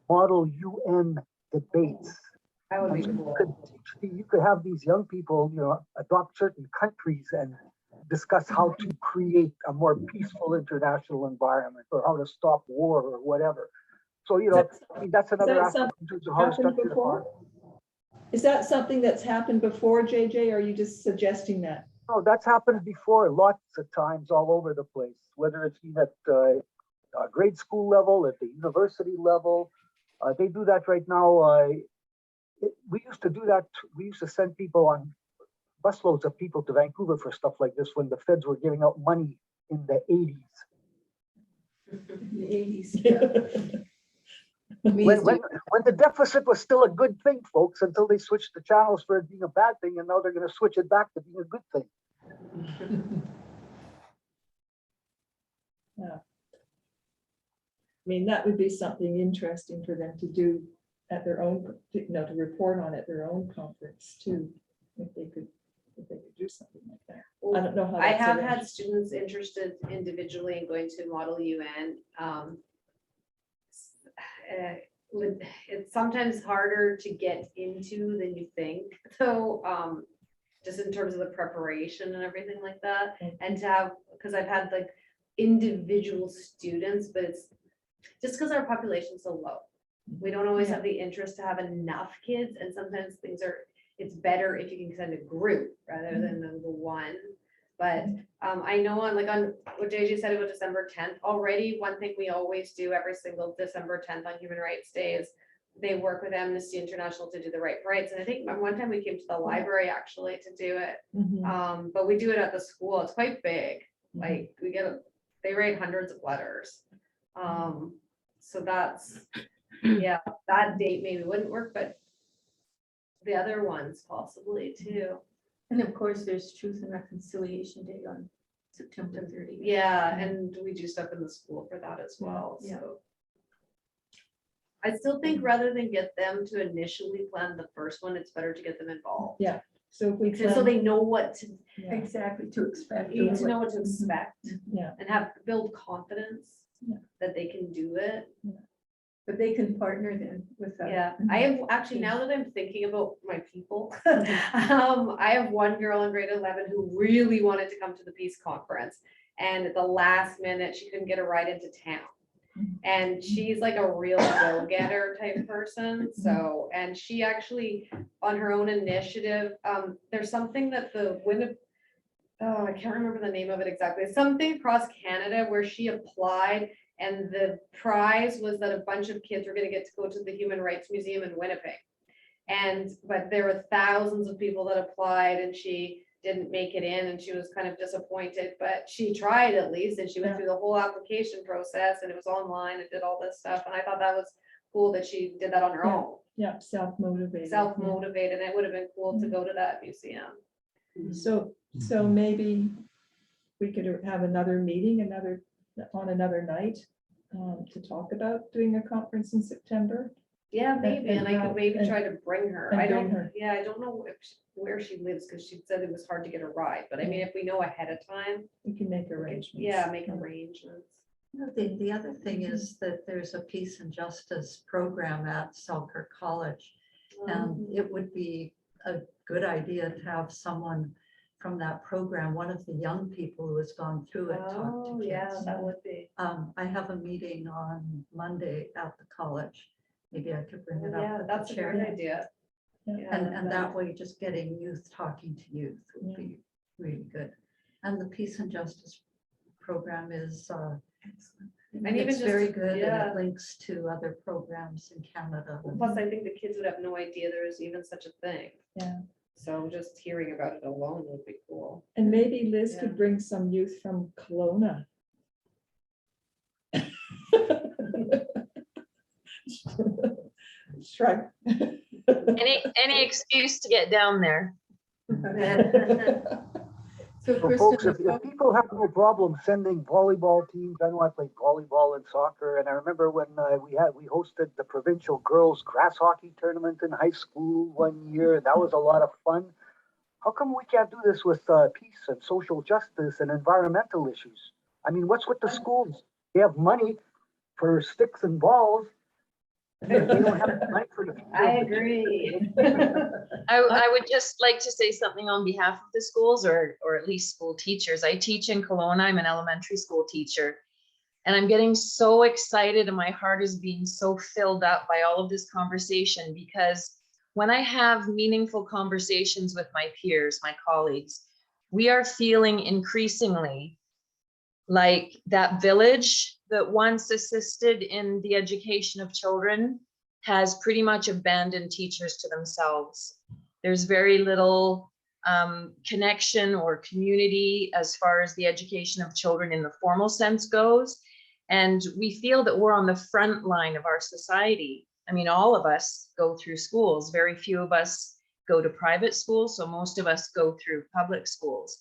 Speaker 18: model UN debates.
Speaker 15: That would be
Speaker 18: And
Speaker 15: cool.
Speaker 18: you could have these young people, adopt certain countries and discuss how to create a more peaceful international environment or how to stop war or whatever. So, I mean, that's another
Speaker 1: that
Speaker 18: aspect in terms of how to
Speaker 1: happened
Speaker 18: structure the
Speaker 1: before?
Speaker 18: farm.
Speaker 1: Is that something that's happened before, JJ, or are you just suggesting that?
Speaker 18: No, that's happened before lots of times all over the place, whether it's been at grade school level, at the university level. They do that right now. We used to do that. We used to send people on busloads of people to Vancouver for stuff like this when the feds were giving out money in the 80s.
Speaker 3: The 80s, yeah.
Speaker 18: When the deficit was still a good thing, folks, until they switched the channels for it being a bad thing, and now they're going to switch it back to being a good thing.
Speaker 1: Yeah. I mean, that would be something interesting for them to do at their own, to report on at their own conference too, if they could do something like that. I don't know how.
Speaker 15: I
Speaker 1: that's
Speaker 15: have
Speaker 1: arranged.
Speaker 15: had students interested individually in going to Model UN. It's sometimes harder to get into than you think, so just in terms of the preparation and everything like that, and to have, because I've had like individual students, but it's just because our population is so low. We don't always have the interest to have enough kids, and sometimes it's better if you can send a group rather than the one. But I know on what JJ said about December 10th already, one thing we always do every single December 10th on Human Rights Day is they work with Amnesty International to do the Right Rights. And I think one time we came to the library actually to do it. But we do it at the school. It's quite big. Like they write hundreds of letters. So that's, yeah, that date maybe wouldn't work, but the other ones possibly too.
Speaker 3: And of course, there's Truth and Reconciliation Day on September 30th.
Speaker 15: Yeah, and we do stuff in the school for that as well,
Speaker 3: Yeah.
Speaker 15: so. I still think rather than get them to initially plan the first one, it's better to get them involved.
Speaker 1: Yeah, so if we.
Speaker 15: Just so they know what to,
Speaker 3: Exactly, to expect.
Speaker 15: you need to know what to expect
Speaker 1: Yeah.
Speaker 15: and build confidence that they can do it.
Speaker 3: But they can partner then with.
Speaker 15: Yeah, I have actually, now that I'm thinking about my people, I have one girl in grade 11 who really wanted to come to the peace conference. And at the last minute, she couldn't get a ride into town. And she's like a real go-getter type person. So, and she actually, on her own initiative, there's something that I can't remember the name of it exactly. Something across Canada where she applied. And the prize was that a bunch of kids were going to get to go to the Human Rights Museum in Winnipeg. But there were thousands of people that applied and she didn't make it in and she was kind of disappointed, but she tried at least, and she went through the whole application process and it was online and did all this stuff. And I thought that was cool that she did that on her own,
Speaker 1: Yeah, self-motivated.
Speaker 15: self-motivated. It would have been cool to go to that museum.
Speaker 1: So maybe we could have another meeting, on another night, to talk about doing a conference in September.
Speaker 15: Yeah, maybe, and I could maybe
Speaker 1: and-
Speaker 15: try to bring her.
Speaker 1: and
Speaker 15: I
Speaker 1: bring
Speaker 15: don't,
Speaker 1: her.
Speaker 15: yeah, I don't know where she lives, because she said it was hard to get a ride, but I mean, if we know ahead of time.
Speaker 1: We can make
Speaker 15: we could-
Speaker 1: arrangements.
Speaker 15: Yeah, make arrangements.
Speaker 16: The other thing is that there's a peace and justice program at Selkirk College. And it would be a good idea to have someone from that program, one of the young people who has gone through it, talk
Speaker 15: Oh,
Speaker 16: to
Speaker 15: yeah,
Speaker 16: kids.
Speaker 15: that would be.
Speaker 16: I have a meeting on Monday at the college. Maybe I could bring it up.
Speaker 15: Yeah,
Speaker 16: with
Speaker 15: that's
Speaker 16: the
Speaker 15: a
Speaker 16: chair.
Speaker 15: great idea. Yeah,
Speaker 16: And that way, just getting youth talking to youth would be really good. And the Peace and Justice program is
Speaker 15: And even
Speaker 16: it's
Speaker 15: just
Speaker 16: very
Speaker 15: to-
Speaker 16: good, and
Speaker 15: yeah.
Speaker 16: it links to other programs in Canada.
Speaker 15: Plus, I think the kids would have no idea there is even such a thing.
Speaker 1: Yeah.
Speaker 15: So just hearing about it alone would be cool.
Speaker 1: And maybe Liz
Speaker 15: Yeah.
Speaker 1: could bring some youth from Kelowna. Shrug.
Speaker 19: Any excuse to get down there.
Speaker 18: So folks, if people have no problem sending volleyball teams, I know I played volleyball and soccer, and I remember when we hosted the provincial girls grass hockey tournament in high school one year. That was a lot of fun. How come we can't do this with peace and social justice and environmental issues? I mean, what's with the schools? They have money for sticks and balls. They don't have money for the future.
Speaker 15: I agree.
Speaker 19: I would just like to say something on behalf of the schools, or at least school teachers. I teach in Kelowna. I'm an elementary school teacher. And I'm getting so excited and my heart is being so filled up by all of this conversation, because when I have meaningful conversations with my peers, my colleagues, we are feeling increasingly like that village that once assisted in the education of children has pretty much abandoned teachers to themselves. There's very little connection or community as far as the education of children in the formal sense goes. And we feel that we're on the front line of our society. I mean, all of us go through schools. Very few of us go to private schools, so most of us go through public schools.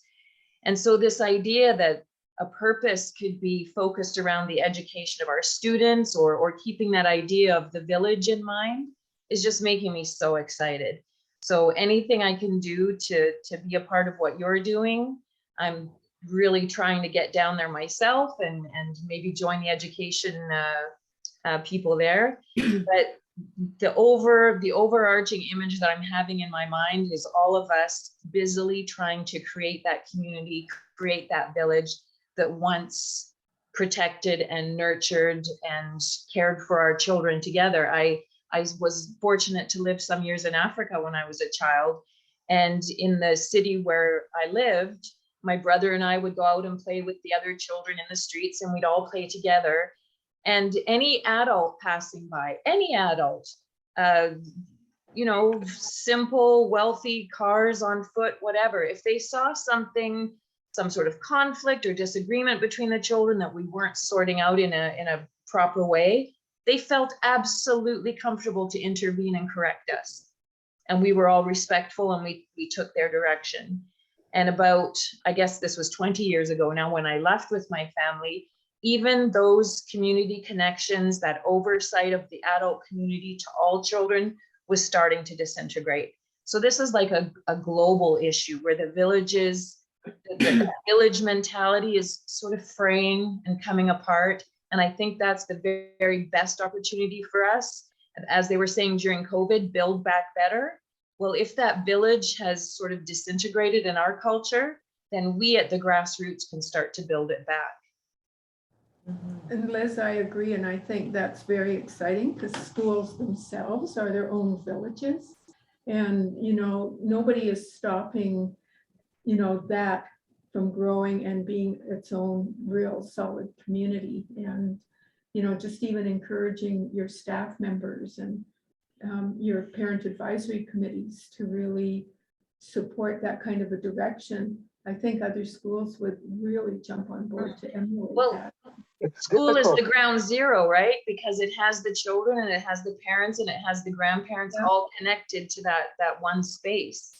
Speaker 19: And so this idea that a purpose could be focused around the education of our students, or keeping that idea of the village in mind, is just making me so excited. So anything I can do to be a part of what you're doing, I'm really trying to get down there myself and maybe join the education people there. But the overarching image that I'm having in my mind is all of us busily trying to create that community, create that village that once protected and nurtured and cared for our children together. I was fortunate to live some years in Africa when I was a child. And in the city where I lived, my brother and I would go out and play with the other children in the streets, and we'd all play together. And any adult passing by, any adult, simple, wealthy, cars on foot, whatever, if they saw something, some sort of conflict or disagreement between the children that we weren't sorting out in a proper way, they felt absolutely comfortable to intervene and correct us. And we were all respectful, and we took their direction. And about, I guess this was 20 years ago now, when I left with my family, even those community connections, that oversight of the adult community to all children was starting to disintegrate. So this is like a global issue where the village mentality is sort of fraying and coming apart. And I think that's the very best opportunity for us. As they were saying during COVID, build back better. Well, if that village has sort of disintegrated in our culture, then we at the grassroots can start to build it back.
Speaker 3: And Liz, I agree, and I think that's very exciting, because schools themselves are their own villages. And, nobody is stopping, that from growing and being its own real solid community. And, just even encouraging your staff members and your parent advisory committees to really support that kind of a direction, I think other schools would really jump on board to emulate
Speaker 19: Well,
Speaker 3: that.
Speaker 19: School is the ground zero, right? Because it has the children and it has the parents and it has the grandparents all connected to that one space.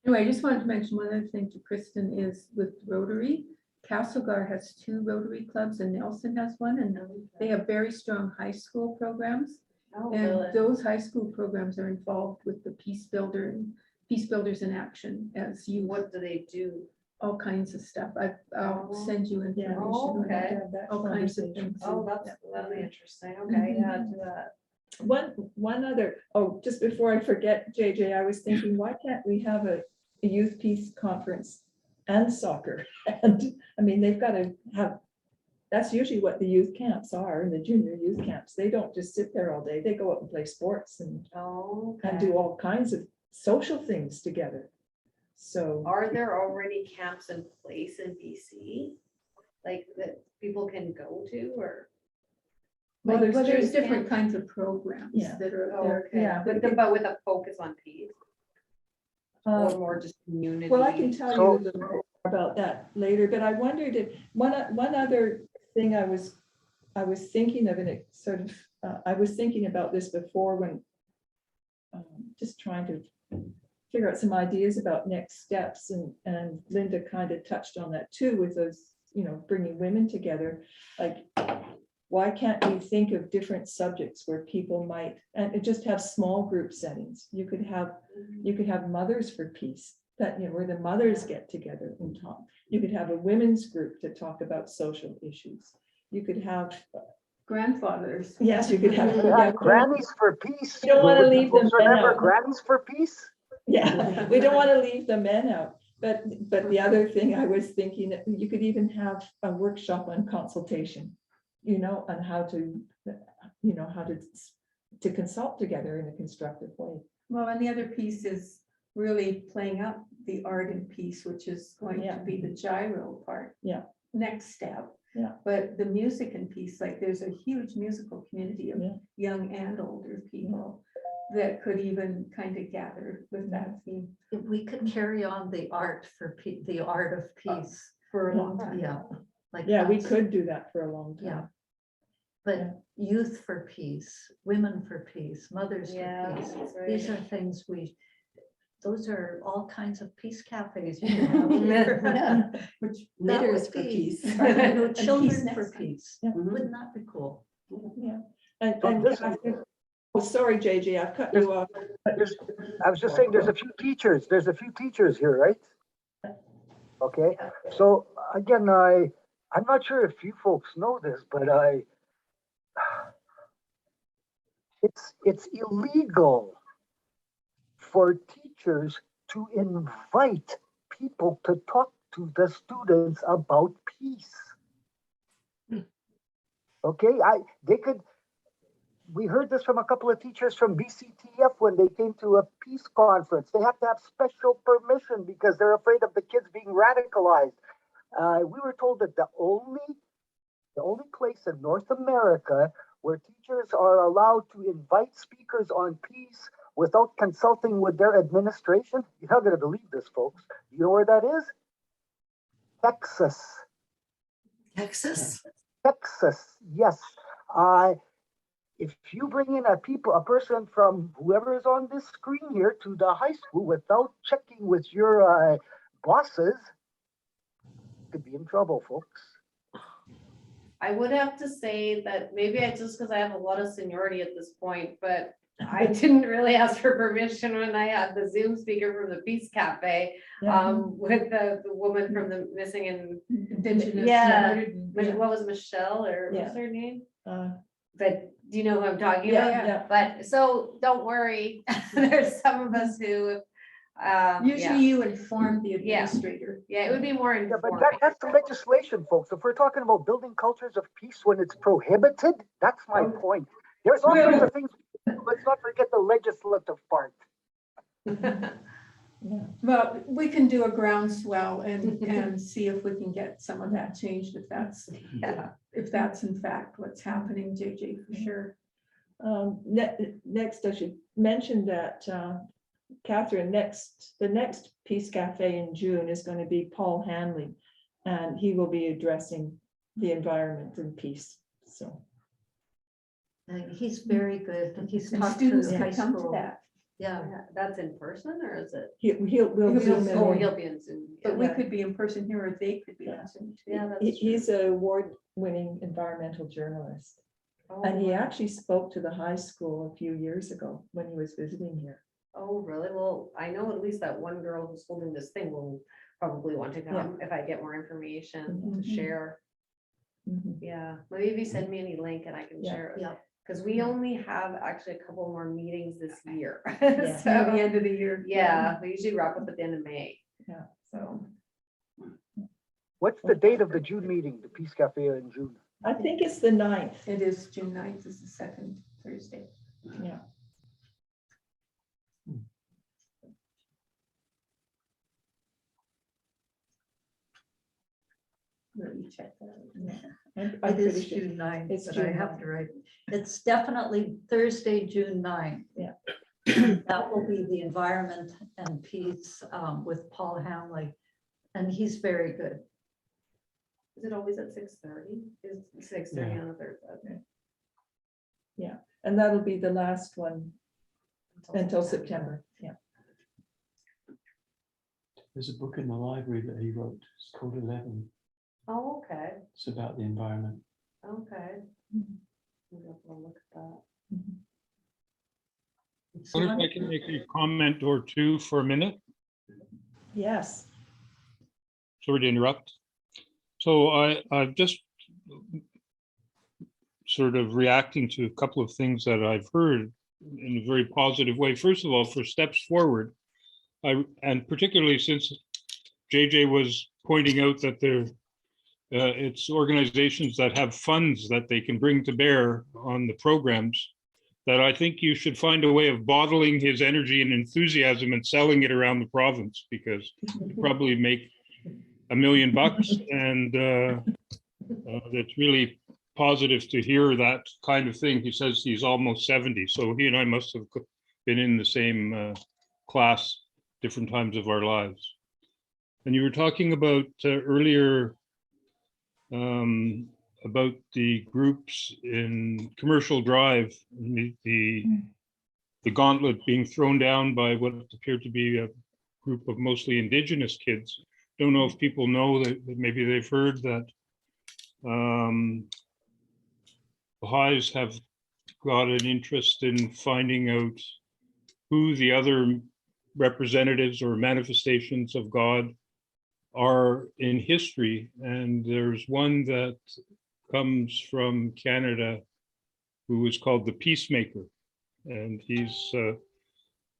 Speaker 3: Anyway, I just wanted to mention one other thing to Kristen is with Rotary. Castlegar has 2 Rotary clubs and Nelson has one, and they have very strong high school programs.
Speaker 15: Oh,
Speaker 3: And
Speaker 15: really?
Speaker 3: those high school programs are involved with the Peace Builders in Action as you.
Speaker 15: What do they do?
Speaker 3: All kinds of stuff. I'll send you information.
Speaker 15: Oh,
Speaker 3: on
Speaker 15: okay.
Speaker 3: that. All kinds of things.
Speaker 15: Oh, that'll be interesting. Okay, yeah, do that.
Speaker 1: One other, oh, just before I forget, JJ, I was thinking, why can't we have a youth peace conference and soccer? And I mean, they've got to have, that's usually what the youth camps are, and the junior youth camps. They don't just sit there all day. They go out and play sports and do all kinds of social things together. So
Speaker 15: Are there already camps in place in BC? Like that people can go to or?
Speaker 3: Well,
Speaker 15: Like,
Speaker 3: there's
Speaker 15: youth
Speaker 3: different
Speaker 15: camp?
Speaker 3: kinds of programs that are
Speaker 15: Oh,
Speaker 3: there.
Speaker 15: okay.
Speaker 3: Yeah,
Speaker 15: But with a focus on peace or more just community.
Speaker 1: Well, I can tell you a little more about that later, but I wondered if, one other thing I was thinking of, and it sort of, I was thinking about this before when just trying to figure out some ideas about next steps, and Linda kind of touched on that too, with those, bringing women together. Like, why can't we think of different subjects where people might, and just have small group settings? You could have Mothers for Peace, that, where the mothers get together and talk. You could have a women's group to talk about social issues. You could have
Speaker 3: grandfathers.
Speaker 1: Yes, you could have.
Speaker 18: Yeah, Grannies for Peace.
Speaker 1: You don't want to leave the men
Speaker 18: Remember
Speaker 1: out.
Speaker 18: Grannies for Peace?
Speaker 1: Yeah, we don't want to leave the men out. But the other thing I was thinking, that you could even have a workshop on consultation, on how to, to consult together in a constructive way.
Speaker 3: Well, and the other piece is really playing up the art and peace, which is going to be the gyro part.
Speaker 1: Yeah.
Speaker 3: Next step.
Speaker 1: Yeah.
Speaker 3: But the music and peace, like there's a huge musical community of young and older people that could even kind of gather with that theme.
Speaker 16: If we could carry on the art the art of peace
Speaker 3: for a long time.
Speaker 16: Yeah. Like
Speaker 1: Yeah, we
Speaker 16: that's-
Speaker 1: could do that for a long time.
Speaker 16: Yeah. But youth for peace, women for peace, mothers
Speaker 15: Yeah,
Speaker 16: for peace.
Speaker 15: that's
Speaker 16: These
Speaker 15: right.
Speaker 16: are things those are all kinds of peace cafes. You can have here.
Speaker 3: Which
Speaker 16: That
Speaker 3: knitters
Speaker 16: would
Speaker 3: for
Speaker 16: be-
Speaker 3: peace.
Speaker 16: And
Speaker 3: peace
Speaker 16: children
Speaker 3: next
Speaker 16: for
Speaker 3: time.
Speaker 16: peace.
Speaker 1: Mm-hmm.
Speaker 16: Wouldn't that be cool?
Speaker 1: Yeah. And oh, sorry, JJ, I've cut you off.
Speaker 18: I was just saying, there's a few teachers here, right? Okay, so again, I'm not sure if you folks know this, but it's illegal for teachers to invite people to talk to the students about peace. Okay, we heard this from a couple of teachers from BCTF when they came to a peace conference. They have to have special permission because they're afraid of the kids being radicalized. We were told that the only place in North America where teachers are allowed to invite speakers on peace without consulting with their administration, you're not going to believe this, folks. You know where that is? Texas.
Speaker 12: Texas?
Speaker 18: Texas, yes. If you bring in a person from whoever is on this screen here to the high school without checking with your bosses, you could be in trouble, folks.
Speaker 15: I would have to say that maybe just because I have a lot of seniority at this point, but I didn't really ask for permission when I had the Zoom speaker from the Peace Cafe, with the woman from the missing and
Speaker 3: Indigenous.
Speaker 15: yeah, what was Michelle or what's
Speaker 3: Yeah.
Speaker 15: her name?
Speaker 3: But
Speaker 15: do you know who I'm talking
Speaker 3: Yeah,
Speaker 15: about?
Speaker 3: yeah.
Speaker 15: But so don't worry, there's some of us who.
Speaker 3: usually you inform the administrator.
Speaker 15: Yeah, it would be more
Speaker 18: Yeah, but
Speaker 15: informed.
Speaker 18: that's the legislation, folks. If we're talking about building cultures of peace when it's prohibited, that's my point. There's all kinds of things. Let's not forget the legislative part.
Speaker 3: Well, we can do a groundswell and see if we can get some of that changed, if that's in fact what's happening, JJ, for sure.
Speaker 1: Next, I should mention that Catherine, the next Peace Cafe in June is going to be Paul Hanley, and he will be addressing the environment and peace. So
Speaker 16: And he's very good. And he's
Speaker 3: And
Speaker 16: talked to
Speaker 3: students
Speaker 16: the high
Speaker 3: can come to
Speaker 16: school.
Speaker 3: that.
Speaker 16: Yeah.
Speaker 15: That's in person or is it?
Speaker 1: we'll Zoom him
Speaker 15: Oh,
Speaker 1: in.
Speaker 15: he'll be in Zoom.
Speaker 3: But we
Speaker 15: yeah.
Speaker 3: could be in person here or they could be
Speaker 1: Yeah.
Speaker 3: on Zoom too.
Speaker 15: Yeah, that's true.
Speaker 1: He's an award-winning environmental journalist.
Speaker 15: Oh,
Speaker 1: And he
Speaker 15: wow.
Speaker 1: actually spoke to the high school a few years ago when he was visiting here.
Speaker 15: Oh, really? Well, I know at least that one girl who's holding this thing will probably want to come if I get more information to
Speaker 1: Mhm.
Speaker 15: share. Yeah, maybe if you send me any link and I can
Speaker 1: Yeah.
Speaker 15: share it.
Speaker 16: Yeah.
Speaker 15: Because we only have actually a couple more meetings this year.
Speaker 1: Yeah.
Speaker 15: So,
Speaker 3: Near the end of the year.
Speaker 15: yeah, we usually wrap up at the end of May.
Speaker 1: Yeah.
Speaker 15: So.
Speaker 18: What's the date of the June meeting, the Peace Cafe in June?
Speaker 1: I think it's the 9th.
Speaker 3: It is June 9th is the second Thursday.
Speaker 1: Yeah.
Speaker 3: Let me check that out.
Speaker 1: I'm
Speaker 16: It is
Speaker 1: pretty sure.
Speaker 16: June 9th,
Speaker 1: It's
Speaker 16: but I
Speaker 1: June
Speaker 16: have
Speaker 1: 9th.
Speaker 16: to write. It's definitely Thursday, June 9th.
Speaker 1: Yeah.
Speaker 16: That will be the environment and peace with Paul Hanley. And he's very good.
Speaker 15: Is it always at 6:30? Is 6:30
Speaker 6: Yeah.
Speaker 15: on a Thursday? Okay.
Speaker 1: Yeah, and that'll be the last one until September. Yeah.
Speaker 6: There's a book in the library that he wrote. It's called 11.
Speaker 15: Oh, okay,
Speaker 6: It's about the environment.
Speaker 15: okay.
Speaker 1: Mm-hmm.
Speaker 15: Maybe I'll look at that.
Speaker 2: What if I can make a comment or two for a minute?
Speaker 1: Yes.
Speaker 2: Sorry to interrupt. So I've just sort of reacting to a couple of things that I've heard in a very positive way. First of all, for steps forward, and particularly since JJ was pointing out that it's organizations that have funds that they can bring to bear on the programs, that I think you should find a way of bottling his energy and enthusiasm and selling it around the province, because you probably make $1 million, and it's really positive to hear that kind of thing. He says he's almost 70, so he and I must have been in the same class different times of our lives. And you were talking about earlier about the groups in Commercial Drive, the gauntlet being thrown down by what appeared to be a group of mostly Indigenous kids. Don't know if people know that maybe they've heard that Baha'is have got an interest in finding out who the other representatives or manifestations of God are in history. And there's one that comes from Canada who is called the Peacemaker. And he's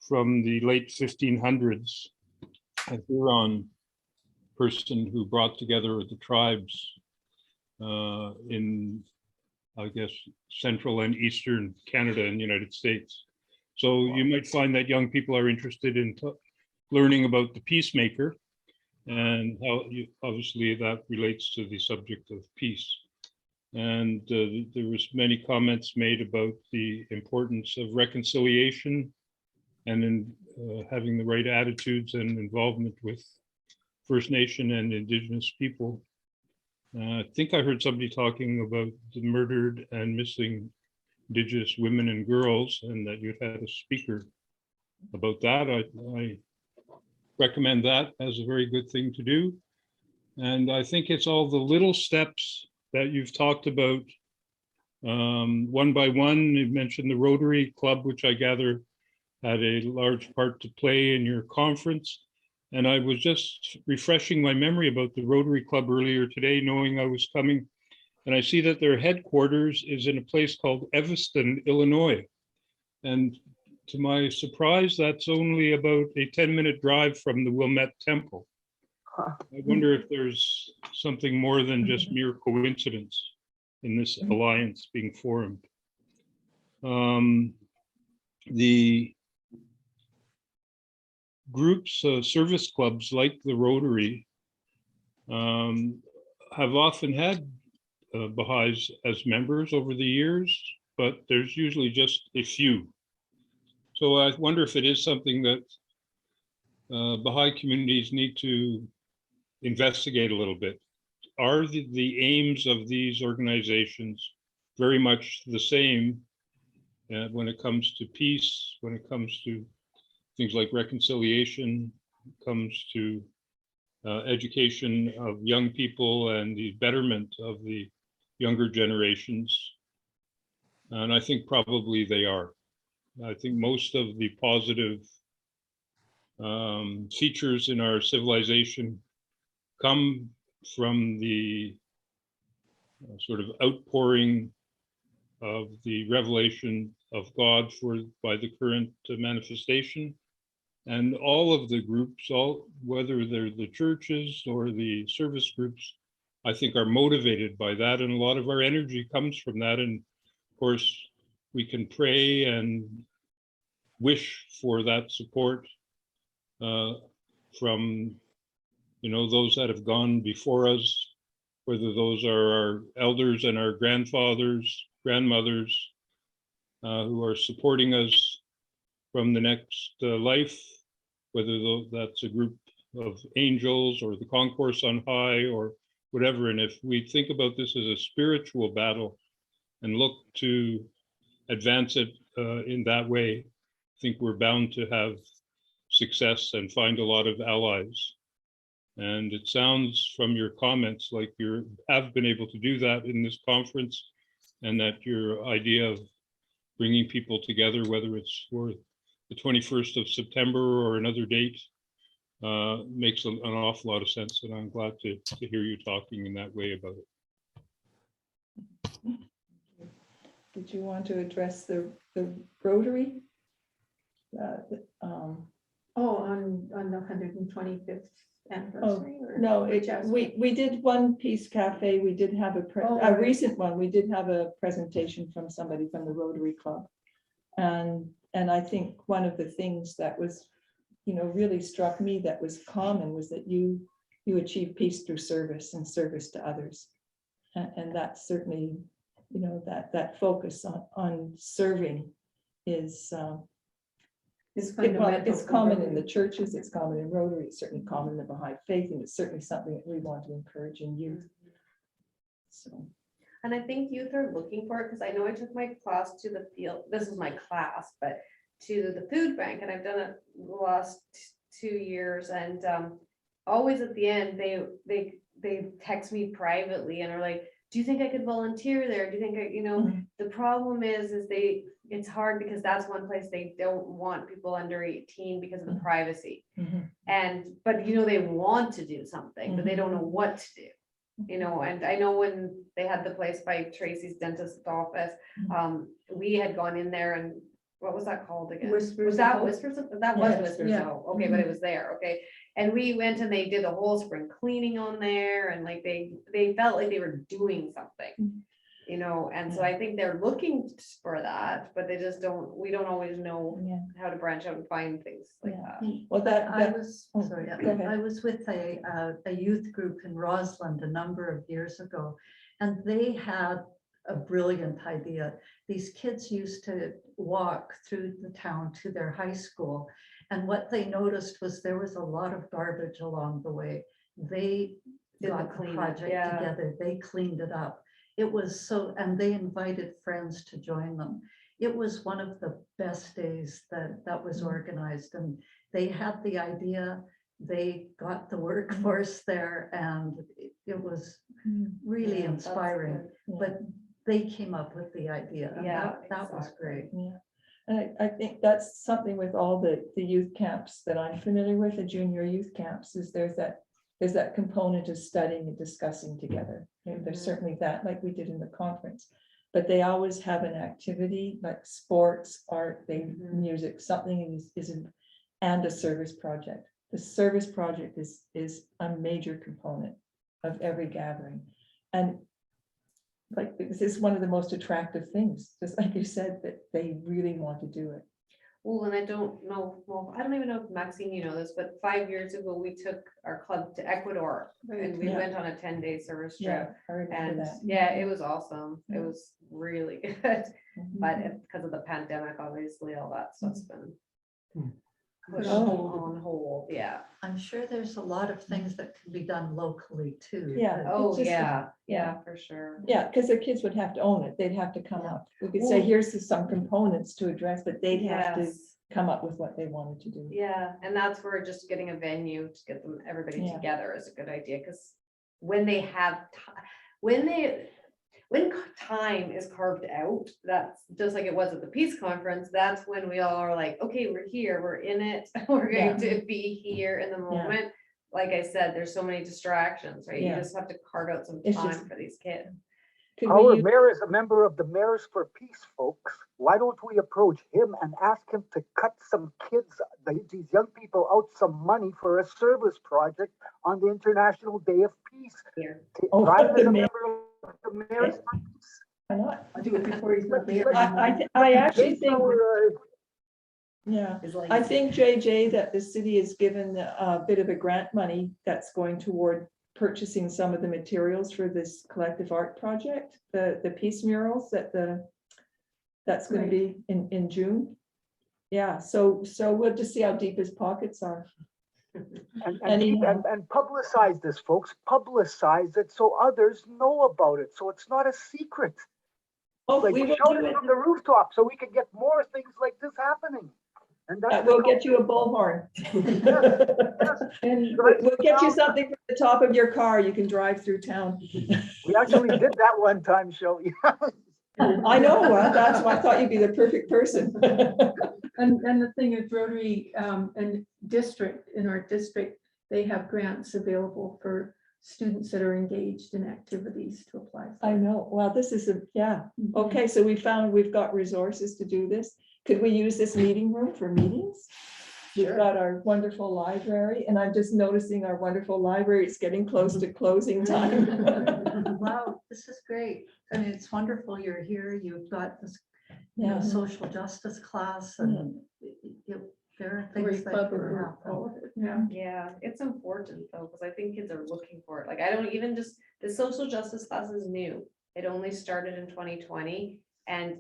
Speaker 2: from the late 1500s, a Huron person who brought together the tribes in, I guess, central and eastern Canada and the United States. So you might find that young people are interested in learning about the Peacemaker, and how obviously that relates to the subject of peace. And there was many comments made about the importance of reconciliation and in having the right attitudes and involvement with First Nation and Indigenous people. I think I heard somebody talking about the murdered and missing Indigenous women and girls, and that you'd had a speaker about that. I recommend that as a very good thing to do. And I think it's all the little steps that you've talked about one by one. You mentioned the Rotary Club, which I gather had a large part to play in your conference. And I was just refreshing my memory about the Rotary Club earlier today, knowing I was coming. And I see that their headquarters is in a place called Evanston, Illinois. And to my surprise, that's only about a 10-minute drive from the Wilmette Temple. I wonder if there's something more than just mere coincidence in this alliance being formed. The groups, service clubs like the Rotary, have often had Baha'is as members over the years. but there's usually just a few. So I wonder if it is something that Baha'i communities need to investigate a little bit. Are the aims of these organizations very much the same when it comes to peace, when it comes to things like reconciliation, comes to education of young people and the betterment of the younger generations? And I think probably they are. I think most of the positive features in our civilization come from the sort of outpouring of the revelation of God by the current manifestation. And all of the groups, whether they're the churches or the service groups, I think are motivated by that. And a lot of our energy comes from that. And of course, we can pray and wish for that support from, those that have gone before us, whether those are our elders and our grandfathers, grandmothers, who are supporting us from the next life, whether that's a group of angels or the concourse on high or whatever. And if we think about this as a spiritual battle and look to advance it in that way, I think we're bound to have success and find a lot of allies. And it sounds from your comments like you have been able to do that in this conference, and that your idea of bringing people together, whether it's for the 21st of September or another date, makes an awful lot of sense. And I'm glad to hear you talking in that way about it.
Speaker 1: Did you want to address the Rotary?
Speaker 3: On the 125th anniversary? or
Speaker 1: No,
Speaker 3: whichever?
Speaker 1: we did one Peace Cafe. We did have a
Speaker 3: right.
Speaker 1: recent one. We did have a presentation from somebody from the Rotary Club. And I think one of the things that was, really struck me that was common was that you achieve peace through service and service to others. And that's certainly, that focus on serving is it's common in the churches, it's common in Rotary, it's certainly common in the Baha'i faith, and it's certainly something that we want to encourage in youth. So.
Speaker 15: And I think youth are looking for it, because I know I took my class to the field, this is my class, but to the food bank, and I've done it the last 2 years, and always at the end, they text me privately and are like, do you think I could volunteer there? Do you think the problem is it's hard because that's one place they don't want people under 18 because of the privacy. But they want to do something, but they don't know what to do. And I know when they had the place by Tracy's dentist office, we had gone in there, and what was that called again?
Speaker 3: Whispers
Speaker 15: Was that
Speaker 3: of Hope?
Speaker 15: Whispers of, that was
Speaker 3: Yes,
Speaker 15: Whispers
Speaker 3: yeah.
Speaker 15: of Hope. Okay, but it was there, okay. And we went and they did a whole spring cleaning on there, and like they felt like they were doing something, and so I think they're looking for that, but they just we don't always know how to branch out and find things like that.
Speaker 1: Well,
Speaker 16: I was,
Speaker 1: oh,
Speaker 16: sorry,
Speaker 1: go ahead.
Speaker 16: I was with a youth group in Rossland a number of years ago, and they had a brilliant idea. These kids used to walk through the town to their high school, and what they noticed was there was a lot of garbage along the way. They
Speaker 15: Did the
Speaker 16: got the
Speaker 15: cleanup,
Speaker 16: project
Speaker 15: yeah.
Speaker 16: together, they cleaned it up. It was so, and they invited friends to join them. It was one of the best days that was organized, and they had the idea, they got the workforce there, and it was really
Speaker 15: Yeah, that's
Speaker 16: inspiring.
Speaker 15: good.
Speaker 16: But they came up with the idea, and
Speaker 15: Yeah,
Speaker 16: that was great.
Speaker 1: Yeah, and I think that's something with all the youth camps that I'm familiar with, the junior youth camps, is there's that component of studying and discussing together. And there's certainly that, like we did in the conference, but they always have an activity like sports, art, music, something and a service project. The service project is a major component of every gathering. And like, this is one of the most attractive things, just like you said, that they really want to do it.
Speaker 15: Well, and I don't know, well, I don't even know if Maxine, you know this, but 5 years ago, we took our club to Ecuador and we
Speaker 1: Yeah.
Speaker 15: went on a 10-day service
Speaker 1: Yeah,
Speaker 15: trip.
Speaker 1: I remember
Speaker 15: And
Speaker 1: that.
Speaker 15: yeah, it was awesome. It
Speaker 1: Yeah.
Speaker 15: was really good. But
Speaker 1: Mhm.
Speaker 15: because of the pandemic, obviously, all that stuff's been
Speaker 6: Hmm.
Speaker 15: pushed
Speaker 1: Oh.
Speaker 15: on hold. Yeah.
Speaker 16: I'm sure there's a lot of things that can be done locally too.
Speaker 1: Yeah.
Speaker 16: that-
Speaker 15: Oh,
Speaker 1: just-
Speaker 15: yeah,
Speaker 1: yeah.
Speaker 15: yeah, for sure.
Speaker 1: Yeah, because the kids would have to own it. They'd have to come up. We could say,
Speaker 15: Well-
Speaker 1: here's some components to address, but they'd have to
Speaker 15: Yes.
Speaker 1: come up with what they wanted to do.
Speaker 15: Yeah, and that's where just getting a venue to get them, everybody
Speaker 1: Yeah.
Speaker 15: together is a good idea, because when they have, when time is carved out, that's just like it was at the peace conference, that's when we all are like, okay, we're here, we're in it, we're
Speaker 1: Yeah.
Speaker 15: going to be here in the moment. Like I said, there's so many distractions, right? You
Speaker 1: Yeah.
Speaker 15: just have to carve out some
Speaker 1: It's
Speaker 15: time
Speaker 1: just-
Speaker 15: for these kids.
Speaker 1: Could
Speaker 18: Our
Speaker 1: we,
Speaker 18: mayor is a member of the Mayors for Peace, folks. Why don't we approach him and ask him to cut some kids, these young people out some money for a service project on the International Day of Peace?
Speaker 15: Here.
Speaker 1: Oh,
Speaker 18: Ryan is
Speaker 1: the
Speaker 18: a
Speaker 1: mayor.
Speaker 18: member of the Mayors for Peace.
Speaker 1: why not?
Speaker 17: I'll do it before he's not there.
Speaker 1: I actually
Speaker 18: They
Speaker 1: think,
Speaker 18: were,
Speaker 1: yeah,
Speaker 15: Is like-
Speaker 1: I think, JJ, that the city has given a bit of a grant money that's going toward purchasing some of the materials for this collective art project, the peace murals that's going to be in June. Yeah, so we'll just see how deep his pockets are. Anyhow.
Speaker 18: and publicize this, folks. Publicize it so others know about it. So it's not a secret.
Speaker 1: Oh,
Speaker 18: Like
Speaker 1: we will
Speaker 18: shout
Speaker 1: do
Speaker 18: it
Speaker 1: it.
Speaker 18: from the rooftop so we can get more things like this happening. And that's
Speaker 1: We'll get you a bullhorn. And we'll get you something from the top of your car. You can drive through town.
Speaker 18: We actually did that one time, Shelby.
Speaker 1: I know, that's why I thought you'd be the perfect person.
Speaker 3: And the thing is Rotary and district, in our district, they have grants available for students that are engaged in activities to apply. for.
Speaker 1: I know. Well, this is yeah.
Speaker 3: Mhm.
Speaker 1: Okay, so we've got resources to do this. Could we use this meeting room for meetings? We've got our wonderful library, and I'm just noticing our wonderful library, it's getting close to closing time.
Speaker 16: Wow, this is great. I mean, it's wonderful you're here. You've got this, you know,
Speaker 1: Yeah.
Speaker 16: social justice class and there are things that
Speaker 3: Club
Speaker 16: can
Speaker 3: or
Speaker 16: happen.
Speaker 3: all of it, yeah.
Speaker 15: Yeah, it's important though, because I think kids are looking for it. Like, I don't even just, the social justice class is new. It only started in 2020. And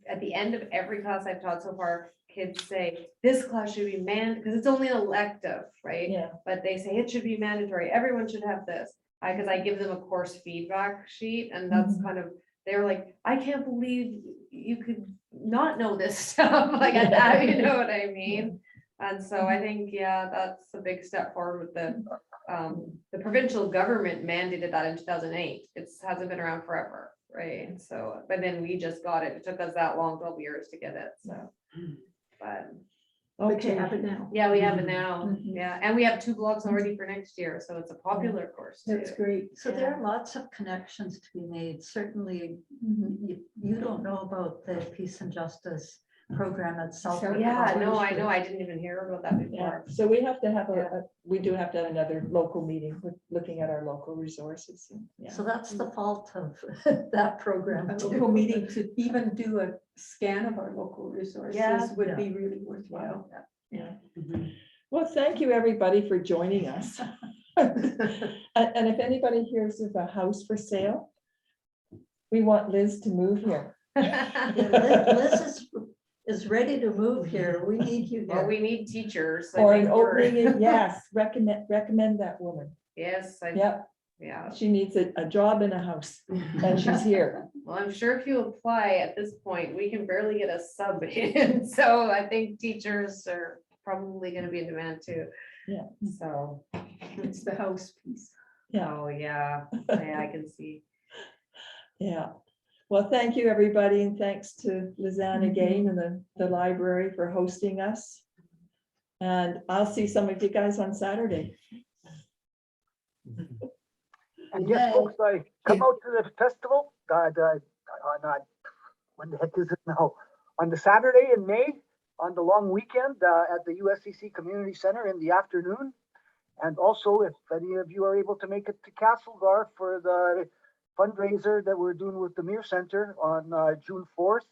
Speaker 15: at the end of every class I've taught so far, kids say, this class should be because it's only an elective, right?
Speaker 1: Yeah.
Speaker 15: But they say it should be mandatory. Everyone should have this. Because I give them a course feedback sheet, and that's
Speaker 1: Mhm.
Speaker 15: kind of, they're like, I can't believe you could not know this stuff, like that, you know what I mean? And so I think, yeah, that's a big step forward with the provincial government mandated that in 2008. It hasn't been around forever, right? And so, but then we just got it. It took us that long, 12 years to get it, so. But
Speaker 3: But you have it now.
Speaker 15: yeah, we have it now,
Speaker 3: Mhm.
Speaker 15: yeah, and we have 2 blocks already for next year, so it's a popular course too.
Speaker 3: That's great.
Speaker 16: So there are lots of connections to be made. Certainly, you don't know about the Peace and Justice program itself.
Speaker 15: Yeah, no, I know, I didn't even hear about that
Speaker 1: Yeah,
Speaker 15: before.
Speaker 1: so we have to have we do have to have another local meeting with looking at our local resources. Yeah.
Speaker 16: So that's the fault of that program.
Speaker 3: A
Speaker 16: too.
Speaker 3: local meeting to even do a scan of our local resources
Speaker 15: Yeah.
Speaker 3: would be really worthwhile.
Speaker 1: Yeah. Well, thank you, everybody, for joining us. And if anybody hears of a house for sale, we want Liz to move here.
Speaker 16: Yeah, Liz is ready to move here. We need you
Speaker 15: Well,
Speaker 16: here.
Speaker 15: we need teachers. I
Speaker 1: Or an
Speaker 15: think we're-
Speaker 1: opening, yes, recommend that woman.
Speaker 15: Yes,
Speaker 1: Yep,
Speaker 15: yeah.
Speaker 1: she needs a job in a house, and she's here.
Speaker 15: Well, I'm sure if you apply at this point, we can barely get a sub in, so I think teachers are probably gonna be in demand too.
Speaker 1: Yeah.
Speaker 15: So,
Speaker 3: It's the house piece.
Speaker 1: Yeah.
Speaker 15: oh, yeah, yeah, I can see.
Speaker 1: Yeah. Well, thank you, everybody, and thanks to Lizanne again and the library for hosting us. And I'll see some of you guys on Saturday.
Speaker 18: And yes, folks, I come out to the festival, on, when the heck is it now? On the Saturday in May, on the long weekend, at the USCC Community Center in the afternoon. And also, if any of you are able to make it to Castlegar for the fundraiser that we're doing with the Mir Center on June 4th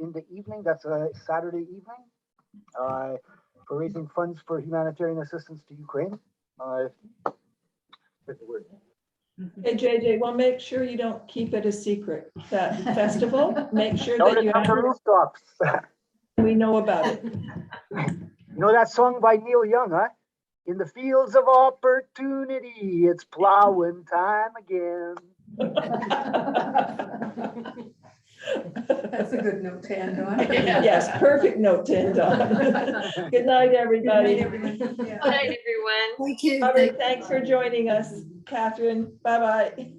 Speaker 18: in the evening, that's a Saturday evening. for raising funds for humanitarian assistance to Ukraine. With the word.
Speaker 1: Hey, JJ, well, make sure you don't keep it a secret, that festival, make sure
Speaker 18: No,
Speaker 1: that you
Speaker 18: it's on the rooftops.
Speaker 1: we know about it.
Speaker 18: You know that song by Neil Young, huh? In the fields of opportunity, it's plowing time again.
Speaker 3: That's a good note to end on.
Speaker 1: Yes, perfect note to end on. Good night, everybody.
Speaker 19: Good night, everyone.
Speaker 1: Thank you. All right, thanks for joining us, Catherine. Bye-bye.